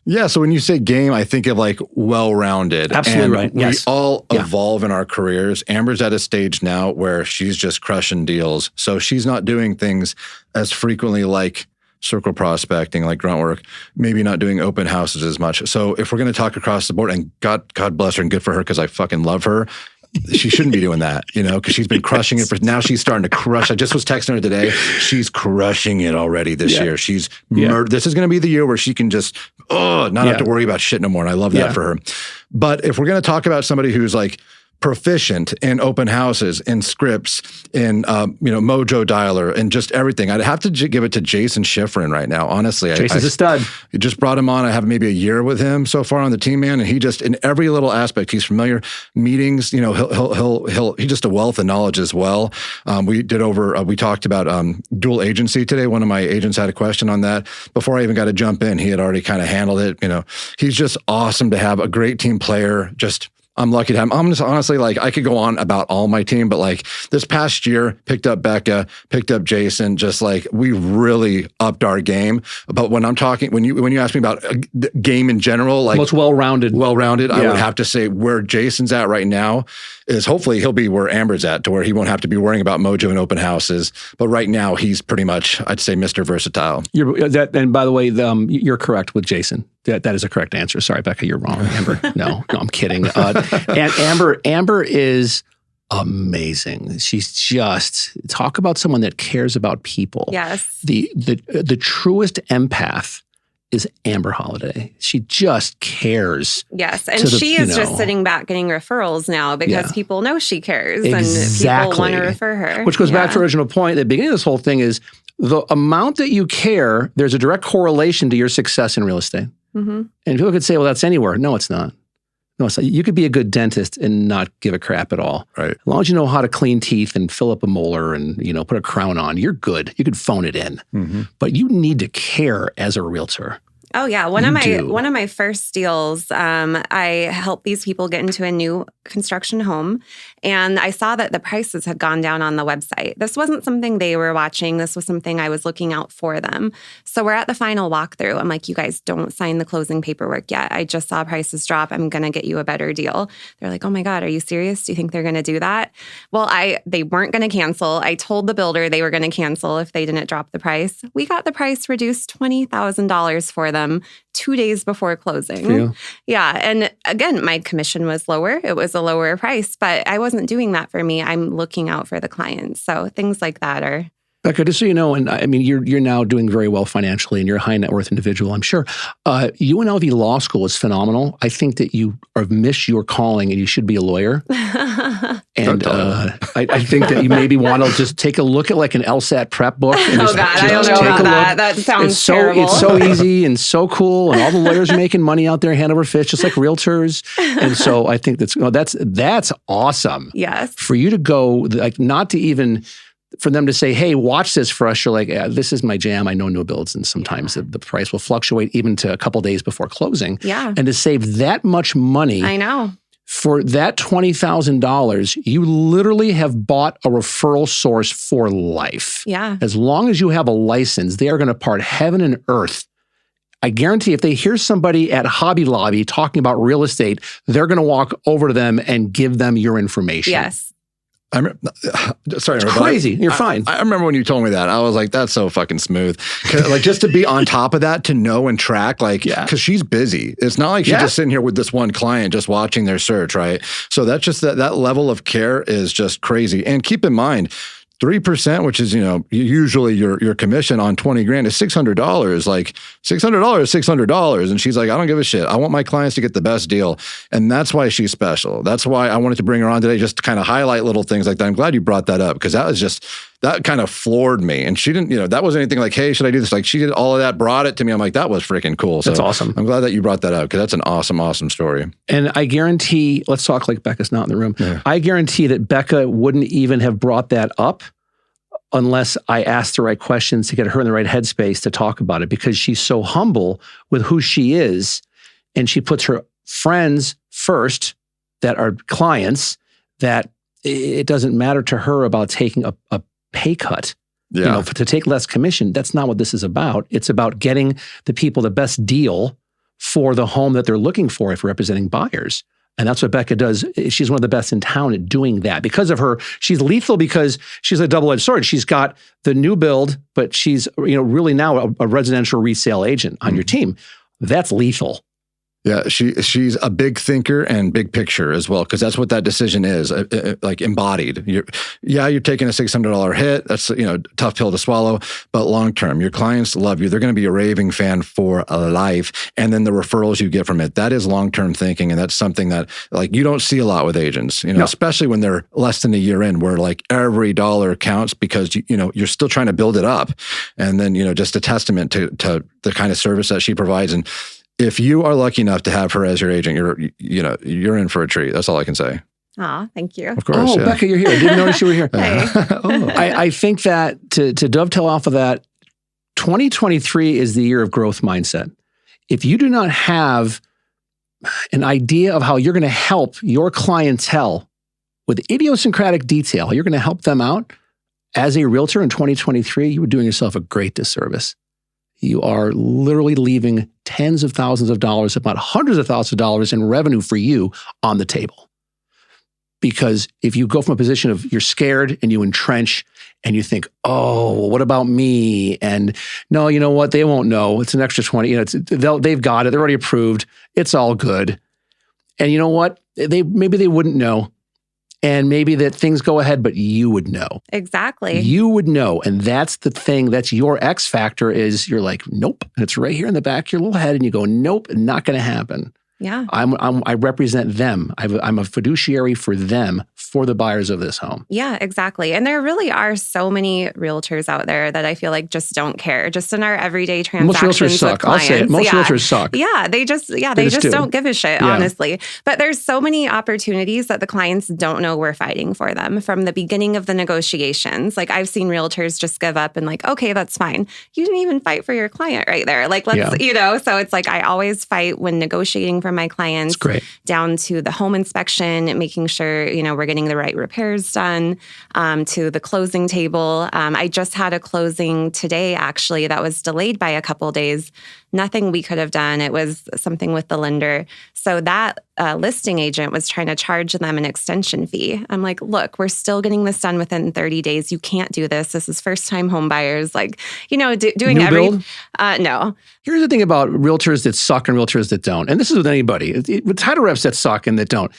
Yeah, so when you say game, I think of like well-rounded. Absolutely and right. Yes. We all evolve in our careers. Amber's at a stage now where she's just crushing deals. So she's not doing things as frequently like circle prospecting, like grunt work, maybe not doing open houses as much. So if we're going to talk across the board, and God bless her and good for her because I fucking love her, she shouldn't be doing that, because she's been crushing it. Now she's starting to crush. I just was texting her today. She's crushing it already this year. She's this is going to be the year where she can just not have to worry about shit no more. And I love that for her. But if we're going to talk about somebody who's like proficient in open houses, in scripts, in Mojo Dialer, and just everything, I'd have to give it to Jason Schifrin right now. Honestly, Jason's a stud. You just brought him on. I have maybe a year with him so far on the team, man, and he just in every little aspect, he's familiar. Meetings, he's just a wealth of knowledge as well. We talked about dual agency today. One of my agents had a question on that. Before I even got to jump in, he had already kind of handled it. He's just awesome to have, a great team player. I'm lucky to have him. I'm just honestly, like, I could go on about all my team, but like this past year, picked up Becca, picked up Jason, just like we really upped our game. But when I'm talking, when you ask me about the game in general, like most well-rounded, I would have to say where Jason's at right now is hopefully he'll be where Amber's at, to where he won't have to be worrying about Mojo and open houses. But right now he's pretty much, I'd say, Mr. Versatile. And by the way, you're correct with Jason. That is a correct answer. Sorry, Becca, you're wrong. Amber, no, I'm kidding. And Amber is amazing. She's just, talk about someone that cares about people. Yes. The truest empath is Amber Holiday. She just cares. Yes. And she is just sitting back getting referrals now because people know she cares and people want to refer her. Which goes back to the original point. The beginning of this whole thing is the amount that you care, there's a direct correlation to your success in real estate. Mm-hmm. And people could say, well, that's anywhere. No, it's not. No, it's not. You could be a good dentist and not give a crap at all. Right. As long as you know how to clean teeth and fill up a molar and, put a crown on, you're good. You could phone it in. Mm-hmm. But you need to care as a realtor. Oh yeah, one of my first deals, I helped these people get into a new construction home, and I saw that the prices had gone down on the website. This wasn't something they were watching. This was something I was looking out for them. So we're at the final walkthrough. I'm like, you guys don't sign the closing paperwork yet. I just saw prices drop. I'm going to get you a better deal. They're like, oh my God, are you serious? Do you think they're going to do that? Well, they weren't going to cancel. I told the builder they were going to cancel if they didn't drop the price. We got the price reduced $20,000 for them 2 days before closing. Yeah. And again, my commission was lower. It was a lower price, but I wasn't doing that for me. I'm looking out for the clients. So things like that are... Becca, just so you know, and I mean, you're now doing very well financially and you're a high net worth individual, I'm sure. UNLV Law School is phenomenal. I think that you have missed your calling and you should be a lawyer. And I think that you maybe want to just take a look at like an LSAT prep book. And I don't know about that. That sounds terrible. It's so easy and so cool. And all the lawyers are making money out there hand over fist, just like realtors. And so I think that's awesome. Yes. For you to go, like, not to even... For them to say, hey, watch this for us, you're like, this is my jam. I know new builds, and sometimes the price will fluctuate even to a couple days before closing. Yeah. And to save that much money, I know. For that $20,000, you literally have bought a referral source for life. Yeah. As long as you have a license, they are going to part heaven and earth. I guarantee if they hear somebody at Hobby Lobby talking about real estate, they're going to walk over to them and give them your information. Yes. Sorry, it's crazy. You're fine. I remember when you told me that. I was like, that's so fucking smooth. Like, just to be on top of that, to know and track, like, because she's busy. It's not like she's just sitting here with this one client just watching their search, right? So that's just that level of care is just crazy. And keep in mind, 3%, which is, usually your commission on 20 grand is $600. Like $600. And she's like, I don't give a shit. I want my clients to get the best deal. And that's why she's special. That's why I wanted to bring her on today, just to kind of highlight little things like that. I'm glad you brought that up, because that kind of floored me. And she didn't, that wasn't anything like, hey, should I do this? Like, she did all of that, brought it to me. I'm like, that was freaking cool. So that's awesome. I'm glad that you brought that up, because that's an awesome, awesome story. And I guarantee, let's talk like Becca's not in the room. Yeah. I guarantee that Becca wouldn't even have brought that up unless I asked the right questions to get her in the right headspace to talk about it, because she's so humble with who she is, and she puts her friends first that are clients, that it doesn't matter to her about taking a pay cut. To take less commission. That's not what this is about. It's about getting the people the best deal for the home that they're looking for if representing buyers. And that's what Becca does. She's one of the best in town at doing that. Because of her, she's lethal because she's a double-edged sword. She's got the new build, but she's really now a residential resale agent on your team. That's lethal. Yeah, she's a big thinker and big picture as well, because that's what that decision is, like embodied. You're taking a $600 hit. That's tough pill to swallow, but long term, your clients love you. They're going to be a raving fan for a life, and then the referrals you get from it. That is long term thinking, and that's something that you don't see a lot with agents. Especially when they're less than a year in, where every dollar counts because you're still trying to build it up, and then just a testament to the kind of service that she provides. And if you are lucky enough to have her as your agent, you're in for a treat. That's all I can say. Aw, thank you. Of course. Yeah. Becca, you're here. I didn't notice you were here. Hey. I think that to dovetail off of that, 2023 is the year of growth mindset. If you do not have an idea of how you're going to help your clientele with idiosyncratic detail, you're going to help them out as a realtor in 2023, you are doing yourself a great disservice. You are literally leaving tens of thousands of dollars, if not hundreds of thousands of dollars in revenue for you on the table. Because if you go from a position of you're scared and you entrench and you think, oh, well, what about me? And no, you know what? They won't know. It's an extra 20. They've got it. They're already approved. It's all good. And you know what? Maybe they wouldn't know. And maybe that things go ahead, but you would know. Exactly. You would know. And that's the thing. That's your X factor is you're like, nope. And it's right here in the back of your little head. And you go, nope, not going to happen. Yeah. I represent them. I'm a fiduciary for them, for the buyers of this home. Yeah, exactly. And there really are so many realtors out there that I feel like just don't care. Just in our everyday transactions Most realtors suck. with clients. I'll say it. Most realtors suck. Yeah, they just don't give a shit, honestly. But there's so many opportunities that the clients don't know we're fighting for them from the beginning of the negotiations. Like I've seen realtors just give up and okay, that's fine. You didn't even fight for your client right there. So it's I always fight when negotiating for my clients. That's great. Down to the home inspection, making sure, we're getting the right repairs done, to the closing table. I just had a closing today, actually, that was delayed by a couple days. Nothing we could have done. It was something with the lender. So that listing agent was trying to charge them an extension fee. I'm like, look, we're still getting this done within 30 days. You can't do this. This is first-time home buyers. Doing no. Here's the thing about realtors that suck and realtors that don't. And this is with anybody. With title reps that suck and that don't.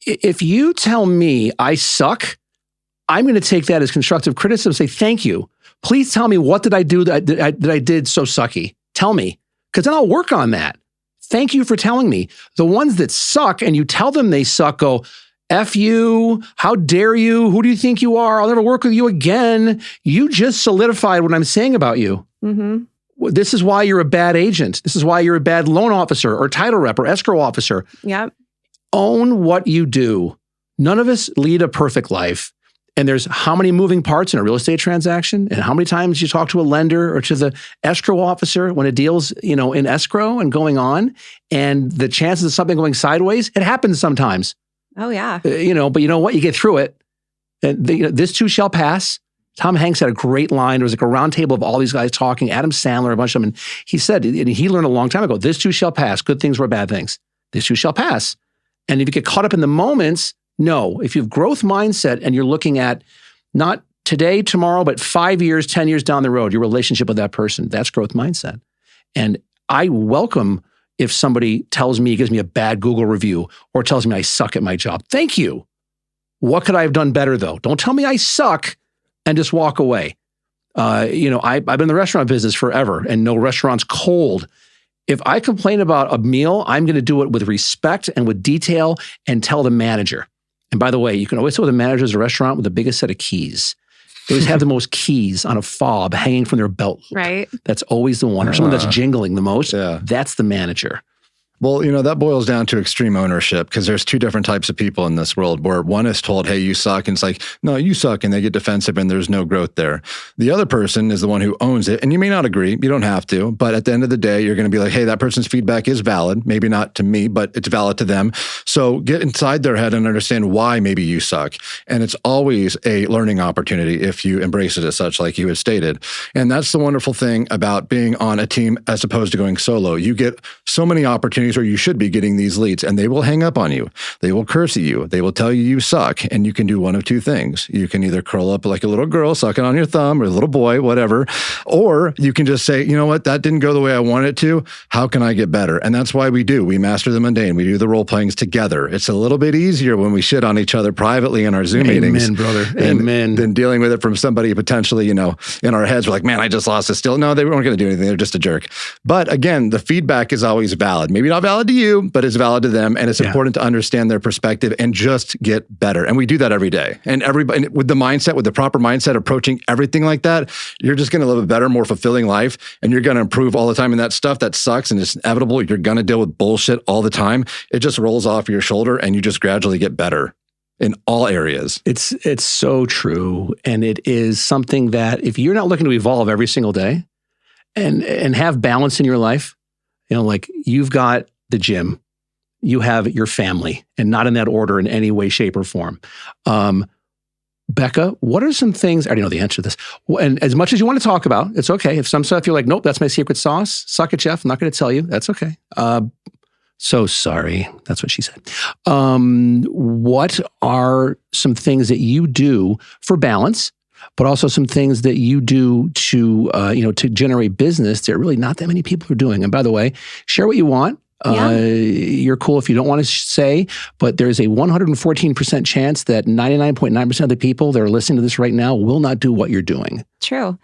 If you tell me I suck, I'm going to take that as constructive criticism and say, thank you. Please tell me, what did I do that I did so sucky? Tell me, because then I'll work on that. Thank you for telling me. The ones that suck and you tell them they suck go, F you, how dare you, who do you think you are? I'll never work with you again. You just solidified what I'm saying about you. Mm-hmm. This is why you're a bad agent. This is why you're a bad loan officer or title rep or escrow officer. Yep. Own what you do. None of us lead a perfect life. And there's how many moving parts in a real estate transaction, and how many times you talk to a lender or to the escrow officer when a deal's, in escrow and going on, and the chances of something going sideways, it happens sometimes. Oh yeah. But you know what? You get through it. And this too shall pass. Tom Hanks had a great line. There was a round table of all these guys talking, Adam Sandler, a bunch of them. And he said, and he learned a long time ago, this too shall pass. Good things were bad things. This too shall pass. And if you get caught up in the moments, no. If you have growth mindset and you're looking at not today, tomorrow, but 5 years, 10 years down the road, your relationship with that person, that's growth mindset. And I welcome if somebody tells me, gives me a bad Google review or tells me I suck at my job. Thank you. What could I have done better though? Don't tell me I suck and just walk away. I've been in the restaurant business forever and no restaurant's cold. If I complain about a meal, I'm going to do it with respect and with detail and tell the manager. And by the way, you can always tell the managers of a restaurant with the biggest set of keys. They always have the most keys on a fob hanging from their belt loop. Right. That's always the one. Or someone that's jingling the most. Yeah. That's the manager. Well, that boils down to extreme ownership, because there's two different types of people in this world, where one is told, hey, you suck. And it's like, no, you suck. And they get defensive and there's no growth there. The other person is the one who owns it. And you may not agree. You don't have to. But at the end of the day, you're going to be like, hey, that person's feedback is valid. Maybe not to me, but it's valid to them. So get inside their head and understand why maybe you suck. And it's always a learning opportunity if you embrace it as such, like you had stated. And that's the wonderful thing about being on a team as opposed to going solo. You get so many opportunities meetings, or you should be getting these leads, and they will hang up on you. They will curse at you. They will tell you suck. And you can do one of two things. You can either curl up like a little girl, sucking on your thumb, or a little boy, whatever. Or you can just say, you know what, that didn't go the way I wanted it to. How can I get better? And that's why we master the mundane. We do the role playings together. It's a little bit easier when we shit on each other privately in our Zoom meetings. Amen, brother. Amen. Than dealing with it from somebody potentially, in our heads, we're like, man, I just lost a still. No, they weren't going to do anything. They're just a jerk. But again, the feedback is always valid. Maybe not valid to you, but it's valid to them. And it's important to understand their perspective and just get better. And we do that every day. And everybody, with the proper mindset, approaching everything like that, you're just going to live a better, more fulfilling life. And you're going to improve all the time. And that stuff that sucks and it's inevitable, you're going to deal with bullshit all the time. It just rolls off your shoulder and you just gradually get better in all areas. It's so true. And it is something that if you're not looking to evolve every single day and have balance in your life, like you've got the gym, you have your family, and not in that order in any way, shape, or form. Becca, what are some things, I already know the answer to this, and as much as you want to talk about, it's okay. If some stuff you're like, nope, that's my secret sauce, suck it, Jeff, I'm not going to tell you, that's okay. So sorry. That's what she said. What are some things that you do for balance, but also some things that you do to generate business that really not that many people are doing? And by the way, share what you want. You're cool if you don't want to say, but there's a 114% chance that 99.9% of the people that are listening to this right now will not do what you're doing. True.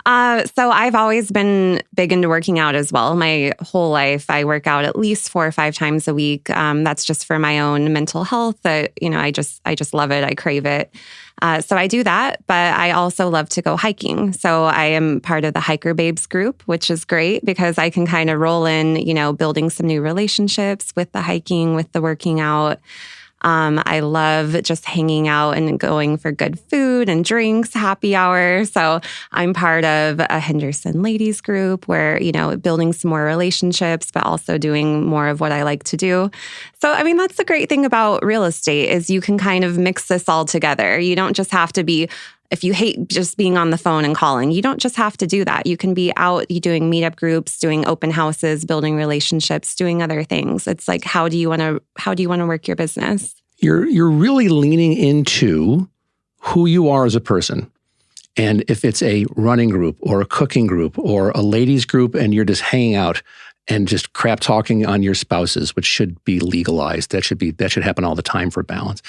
So I've always been big into working out as well. My whole life, I work out at least 4 or 5 times a week. That's just for my own mental health. I just love it. I crave it. So I do that, but I also love to go hiking. So I am part of the Hiker Babes group, which is great because I can kind of roll in, building some new relationships with the hiking, with the working out. I love just hanging out and going for good food and drinks, happy hour. So I'm part of a Henderson ladies group where, building some more relationships, but also doing more of what I like to do. So, that's the great thing about real estate is you can kind of mix this all together. You don't just have to be, if you hate just being on the phone and calling, you don't just have to do that. You can be out doing meetup groups, doing open houses, building relationships, doing other things. It's like, how do you want to work your business? You're really leaning into who you are as a person. And if it's a running group or a cooking group or a ladies group and you're just hanging out and just crap talking on your spouses, which should be legalized. That should happen all the time for balance.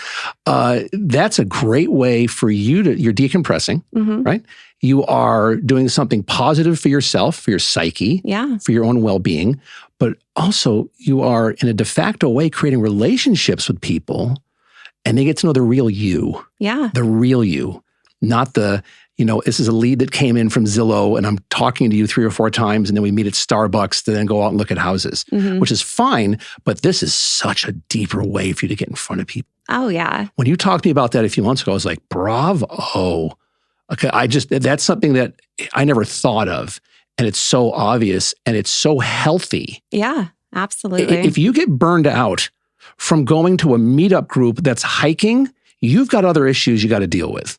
That's a great way for you're decompressing, right? You are doing something positive for yourself, for your psyche, for your own well-being, but also you are in a de facto way creating relationships with people and they get to know the real you. Yeah. The real you, not the, this is a lead that came in from Zillow and I'm talking to you 3 or 4 times and then we meet at Starbucks to then go out and look at houses, which is fine, but this is such a deeper way for you to get in front of people. Oh, yeah. When you talked to me about that a few months ago, I was like, bravo. Okay, that's something that I never thought of. And it's so obvious and it's so healthy. Yeah, absolutely. If you get burned out from going to a meetup group that's hiking, you've got other issues you got to deal with.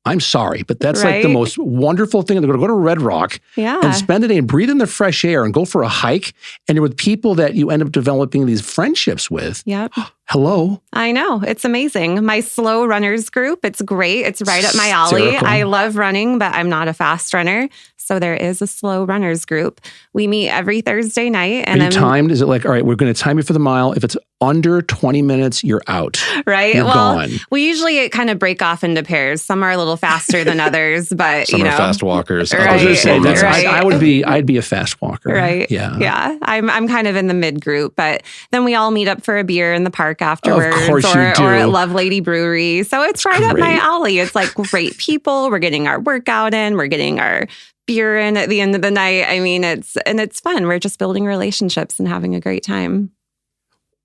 I'm sorry, but that's like the most wonderful thing. They're going to go to Red Rock and spend a day and breathe in the fresh air and go for a hike. And you're with people that you end up developing these friendships with. Yep. Hello. I know. It's amazing. My slow runners group, it's great. It's right up my alley. Hysterical. I love running, but I'm not a fast runner. So there is a slow runners group. We meet every Thursday night. And are you timed? Is it like, all right, we're going to time you for the mile. If it's under 20 minutes, you're out. Right. You're gone. We usually kind of break off into pairs. Some are a little faster than others, but some are fast walkers. Right, I was going to say, I'd be a fast walker. Right. Yeah. Yeah. I'm kind of in the mid group, but then we all meet up for a beer in the park afterwards. Of course you do. Or at Love Lady Brewery. So it's right up my alley. It's like great people. We're getting our workout in. We're getting our beer in at the end of the night. It's fun. We're just building relationships and having a great time.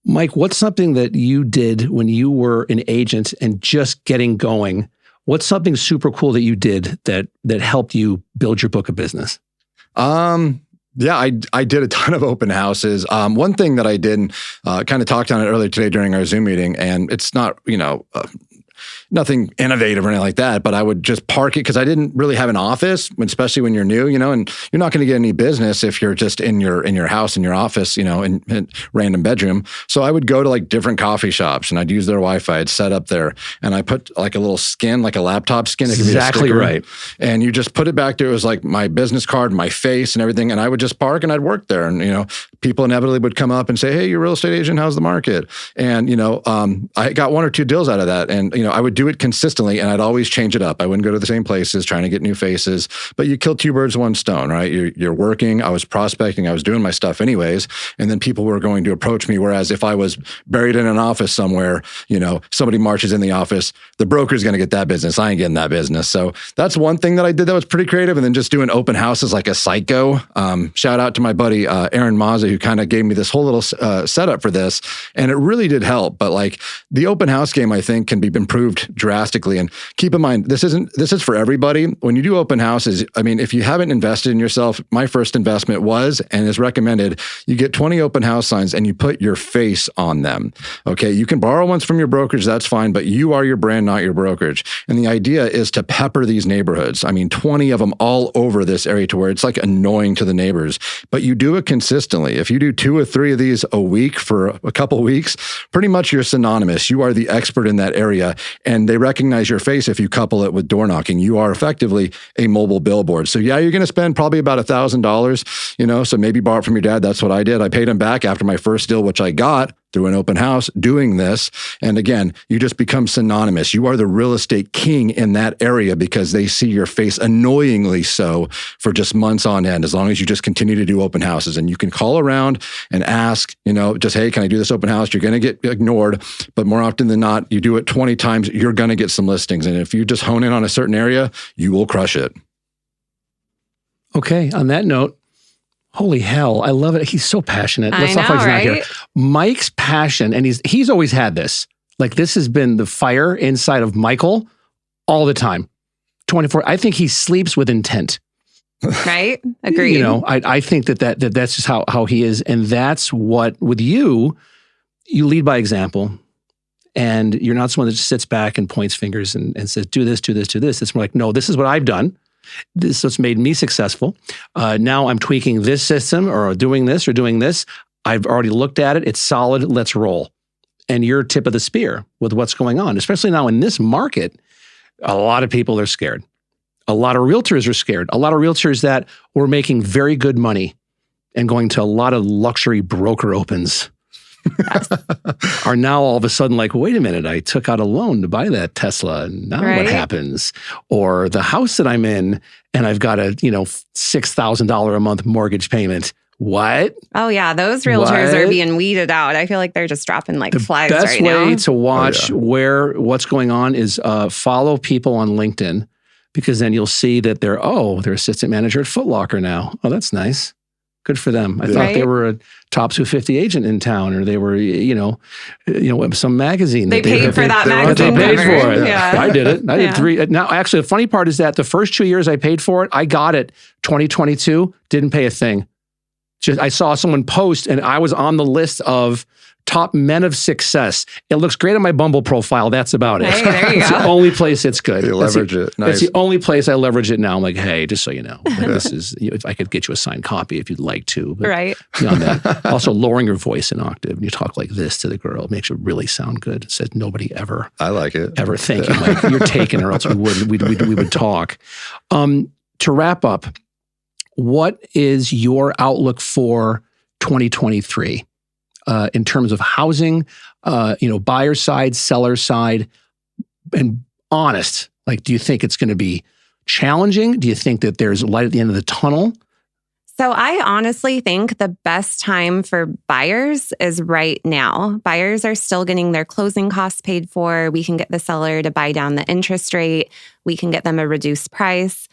Mike, what's something that you did when you were an agent and just getting going? What's something super cool that you did that helped you build your book of business? Yeah, I did a ton of open houses. One thing that I did, kind of talked on it earlier today during our Zoom meeting, and it's not, nothing innovative or anything like that, but I would just park it because I didn't really have an office, especially when you're new, and you're not going to get any business if you're just in your house, in your office, in random bedroom. So I would go to like different coffee shops and I'd use their Wi-Fi. I'd set up there and I put like a little skin, like a laptop skin. It could exactly be a sticker, right. And you just put it back there. It was like my business card, my face and everything. And I would just park and I'd work there. And, people inevitably would come up and say, hey, you're a real estate agent. How's the market? And, I got 1 or 2 deals out of that. And, I would do it consistently and I'd always change it up. I wouldn't go to the same places trying to get new faces, but you kill 2 birds with 1 stone, right? You're working. I was prospecting. I was doing my stuff anyways. And then people were going to approach me. Whereas if I was buried in an office somewhere, somebody marches in the office, the broker's going to get that business. I ain't getting that business. So that's one thing that I did that was pretty creative. And then just doing open houses like a psycho. Shout out to my buddy, Aaron Mazza, who kind of gave me this whole little setup for this. And it really did help. But like the open house game, I think can be improved drastically. And keep in mind, this is for everybody. When you do open houses, if you haven't invested in yourself, my first investment was, and is recommended, you get 20 open house signs and you put your face on them. Okay. You can borrow ones from your brokerage. That's fine. But you are your brand, not your brokerage. And the idea is to pepper these neighborhoods. 20 of them all over this area to where it's like annoying to the neighbors, but you do it consistently. If you do 2 or 3 of these a week for a couple of weeks, pretty much you're synonymous. You are the expert in that area and they recognize your face if you couple it with door knocking. You are effectively a mobile billboard. So yeah, you're going to spend probably about $1,000, so maybe borrow it from your dad. That's what I did. I paid him back after my first deal, which I got through an open house doing this. And again, you just become synonymous. You are the real estate king in that area because they see your face annoyingly so for just months on end, as long as you just continue to do open houses. And you can call around and ask, just, hey, can I do this open house? You're going to get ignored, but more often than not, you do it 20 times, you're going to get some listings. And if you just hone in on a certain area, you will crush it. Okay. On that note, holy hell, I love it. He's so passionate. Let's not he's not here. Mike's passion, and he's always had this. Like this has been the fire inside of Michael all the time. 24. I think he sleeps with intent. Right? Agreed. I think that's just how he is. And that's what, with you lead by example. And you're not someone that just sits back and points fingers and says, do this, do this, do this. It's more like, no, this is what I've done. This is what's made me successful. Now I'm tweaking this system or doing this or doing this. I've already looked at it. It's solid. Let's roll. And you're tip of the spear with what's going on, especially now in this market. A lot of people are scared. A lot of realtors are scared. A lot of realtors that were making very good money and going to a lot of luxury broker opens are now all of a sudden like, wait a minute, I took out a loan to buy that Tesla. And now what happens? Or the house that I'm in and I've got a, $6,000 a month mortgage payment. What? Oh yeah. Those realtors are being weeded out. I feel like they're just dropping like flies right now. The best way to watch what's going on is follow people on LinkedIn, because then you'll see that they're assistant manager at Foot Locker now. Oh, that's nice. Good for them. I thought they were a top 250 agent in town, or they were, some magazine. They paid for that magazine cover. They paid for it. Yeah. I did it. I did 3. Now, actually, the funny part is that the first 2 years I paid for it, I got it. 2022, didn't pay a thing. Just I saw someone post, and I was on the list of top men of success. It looks great on my Bumble profile. That's about it. Hey, there you It's go. the only place it's good. You leverage it. Nice. That's the only place I leverage it now. I'm like, hey, just so you know, this is, if I could get you a signed copy if you'd like to. But right. Beyond that, also lowering your voice an octave. And you talk like this to the girl. It makes it really sound good. It says nobody ever. I like it. Ever. Thank you, Mike. You're taken, or else we would talk. To wrap up, what is your outlook for 2023 in terms of housing, buyer side, seller side, and honest? Like, do you think it's going to be challenging? Do you think that there's light at the end of the tunnel? So I honestly think the best time for buyers is right now. Buyers are still getting their closing costs paid for. We can get the seller to buy down the interest rate. We can get them a reduced price.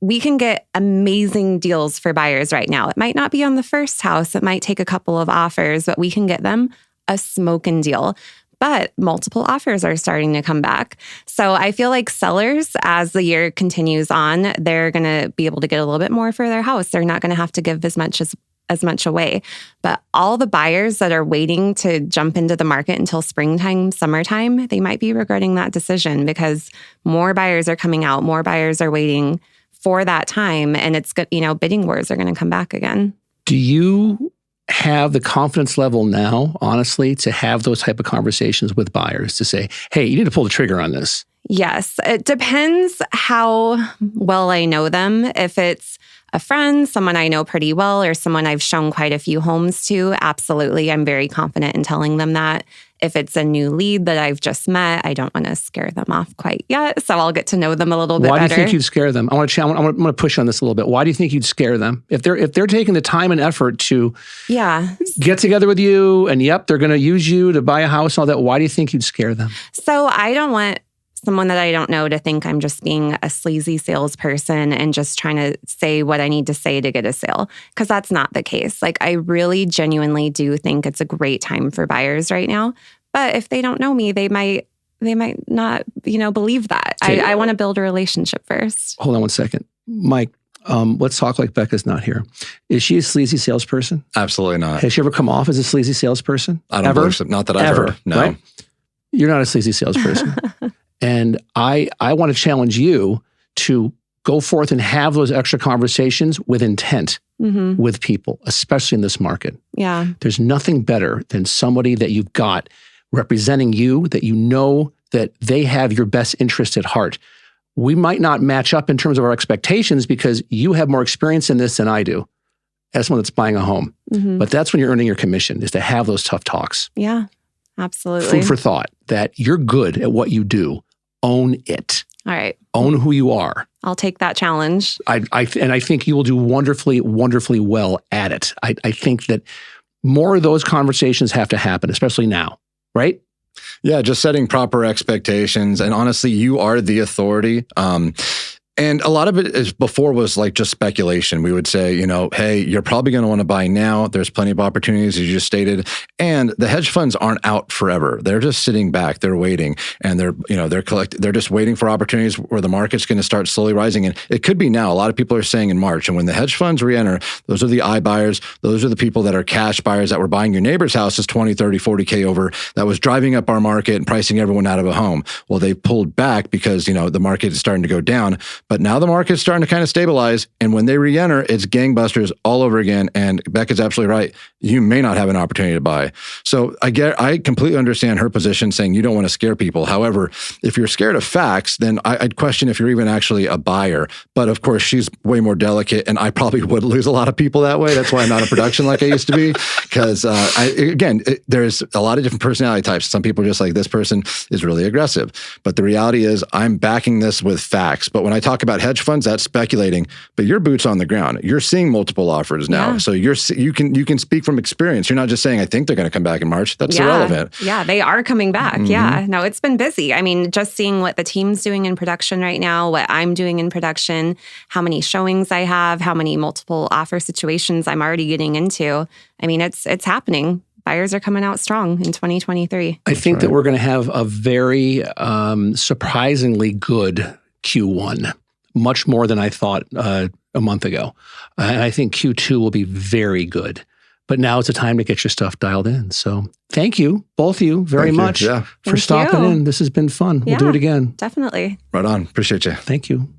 We can get amazing deals for buyers right now. It might not be on the first house. It might take a couple of offers, but we can get them a smoking deal. But multiple offers are starting to come back. So I feel like sellers, as the year continues on, they're going to be able to get a little bit more for their house. They're not going to have to give as much as as much away. But all the buyers that are waiting to jump into the market until springtime, summertime, they might be regretting that decision because more buyers are coming out, more buyers are waiting for that time. And it's good, bidding wars are going to come back again. Do you have the confidence level now, honestly, to have those type of conversations with buyers to say, hey, you need to pull the trigger on this? Yes. It depends how well I know them. If it's a friend, someone I know pretty well, or someone I've shown quite a few homes to, absolutely, I'm very confident in telling them that. If it's a new lead that I've just met, I don't want to scare them off quite yet. So I'll get to know them a little bit better. Why do you think you'd scare them? I want to push on this a little bit. Why do you think you'd scare them? If they're taking the time and effort to get together with you and they're going to use you to buy a house and all that, why do you think you'd scare them? So I don't want someone that I don't know to think I'm just being a sleazy salesperson and just trying to say what I need to say to get a sale, because that's not the case. Like, I really genuinely do think it's a great time for buyers right now. But if they don't know me, they might not, believe that. I want to build a relationship first. Hold on one second. Mike, let's talk like Becca's not here. Is she a sleazy salesperson? Absolutely not. Has she ever come off as a sleazy salesperson? I don't believe so. Not that I've heard. No. Right? You're not a sleazy salesperson. And I want to challenge you to go forth and have those extra conversations with intent with people, especially in this market. Yeah. There's nothing better than somebody that you've got representing you, that you know that they have your best interest at heart. We might not match up in terms of our expectations because you have more experience in this than I do as someone that's buying a home. But that's when you're earning your commission, is to have those tough talks. Yeah, absolutely. Food for thought, that you're good at what you do. Own it. All right. Own who you are. I'll take that challenge. And I think you will do wonderfully, wonderfully well at it. I think that more of those conversations have to happen, especially now, right? Yeah, just setting proper expectations. And honestly, you are the authority. And a lot of it is before was like just speculation. We would say, hey, you're probably going to want to buy now. There's plenty of opportunities, as you just stated. And the hedge funds aren't out forever. They're just sitting back. They're waiting, and they're just waiting for opportunities where the market's going to start slowly rising. And it could be now. A lot of people are saying in March. And when the hedge funds re-enter, those are the iBuyers. Those are the people that are cash buyers that were buying your neighbor's houses 20, 30, 40K over, that was driving up our market and pricing everyone out of a home. Well, they pulled back because, the market is starting to go down. But now the market's starting to kind of stabilize. And when they re-enter, it's gangbusters all over again. And Becca's absolutely right. You may not have an opportunity to buy. So I completely understand her position saying you don't want to scare people. However, if you're scared of facts, then I'd question if you're even actually a buyer. But of course, she's way more delicate, and I probably would lose a lot of people that way. That's why I'm not in production like I used to be. Because there's a lot of different personality types. Some people are just like, this person is really aggressive. But the reality is I'm backing this with facts. But when I talk about hedge funds, that's speculating, but your boots on the ground. You're seeing multiple offers now. Yeah. So you can speak from experience. You're not just saying, I think they're going to come back in March. That's irrelevant. Yeah, they are coming back. Yeah. No, it's been busy. I mean, just seeing what the team's doing in production right now, what I'm doing in production, how many showings I have, how many multiple offer situations I'm already getting into. I mean, it's happening. Buyers are coming out strong in 2023. I think that we're going to have a very surprisingly good Q1. Much more than I thought a month ago. And I think Q2 will be very good. But now it's a time to get your stuff dialed in. So thank you, both of you, very much for stopping in. This has been fun. We'll do it again. Definitely. Right on. Appreciate you. Thank you.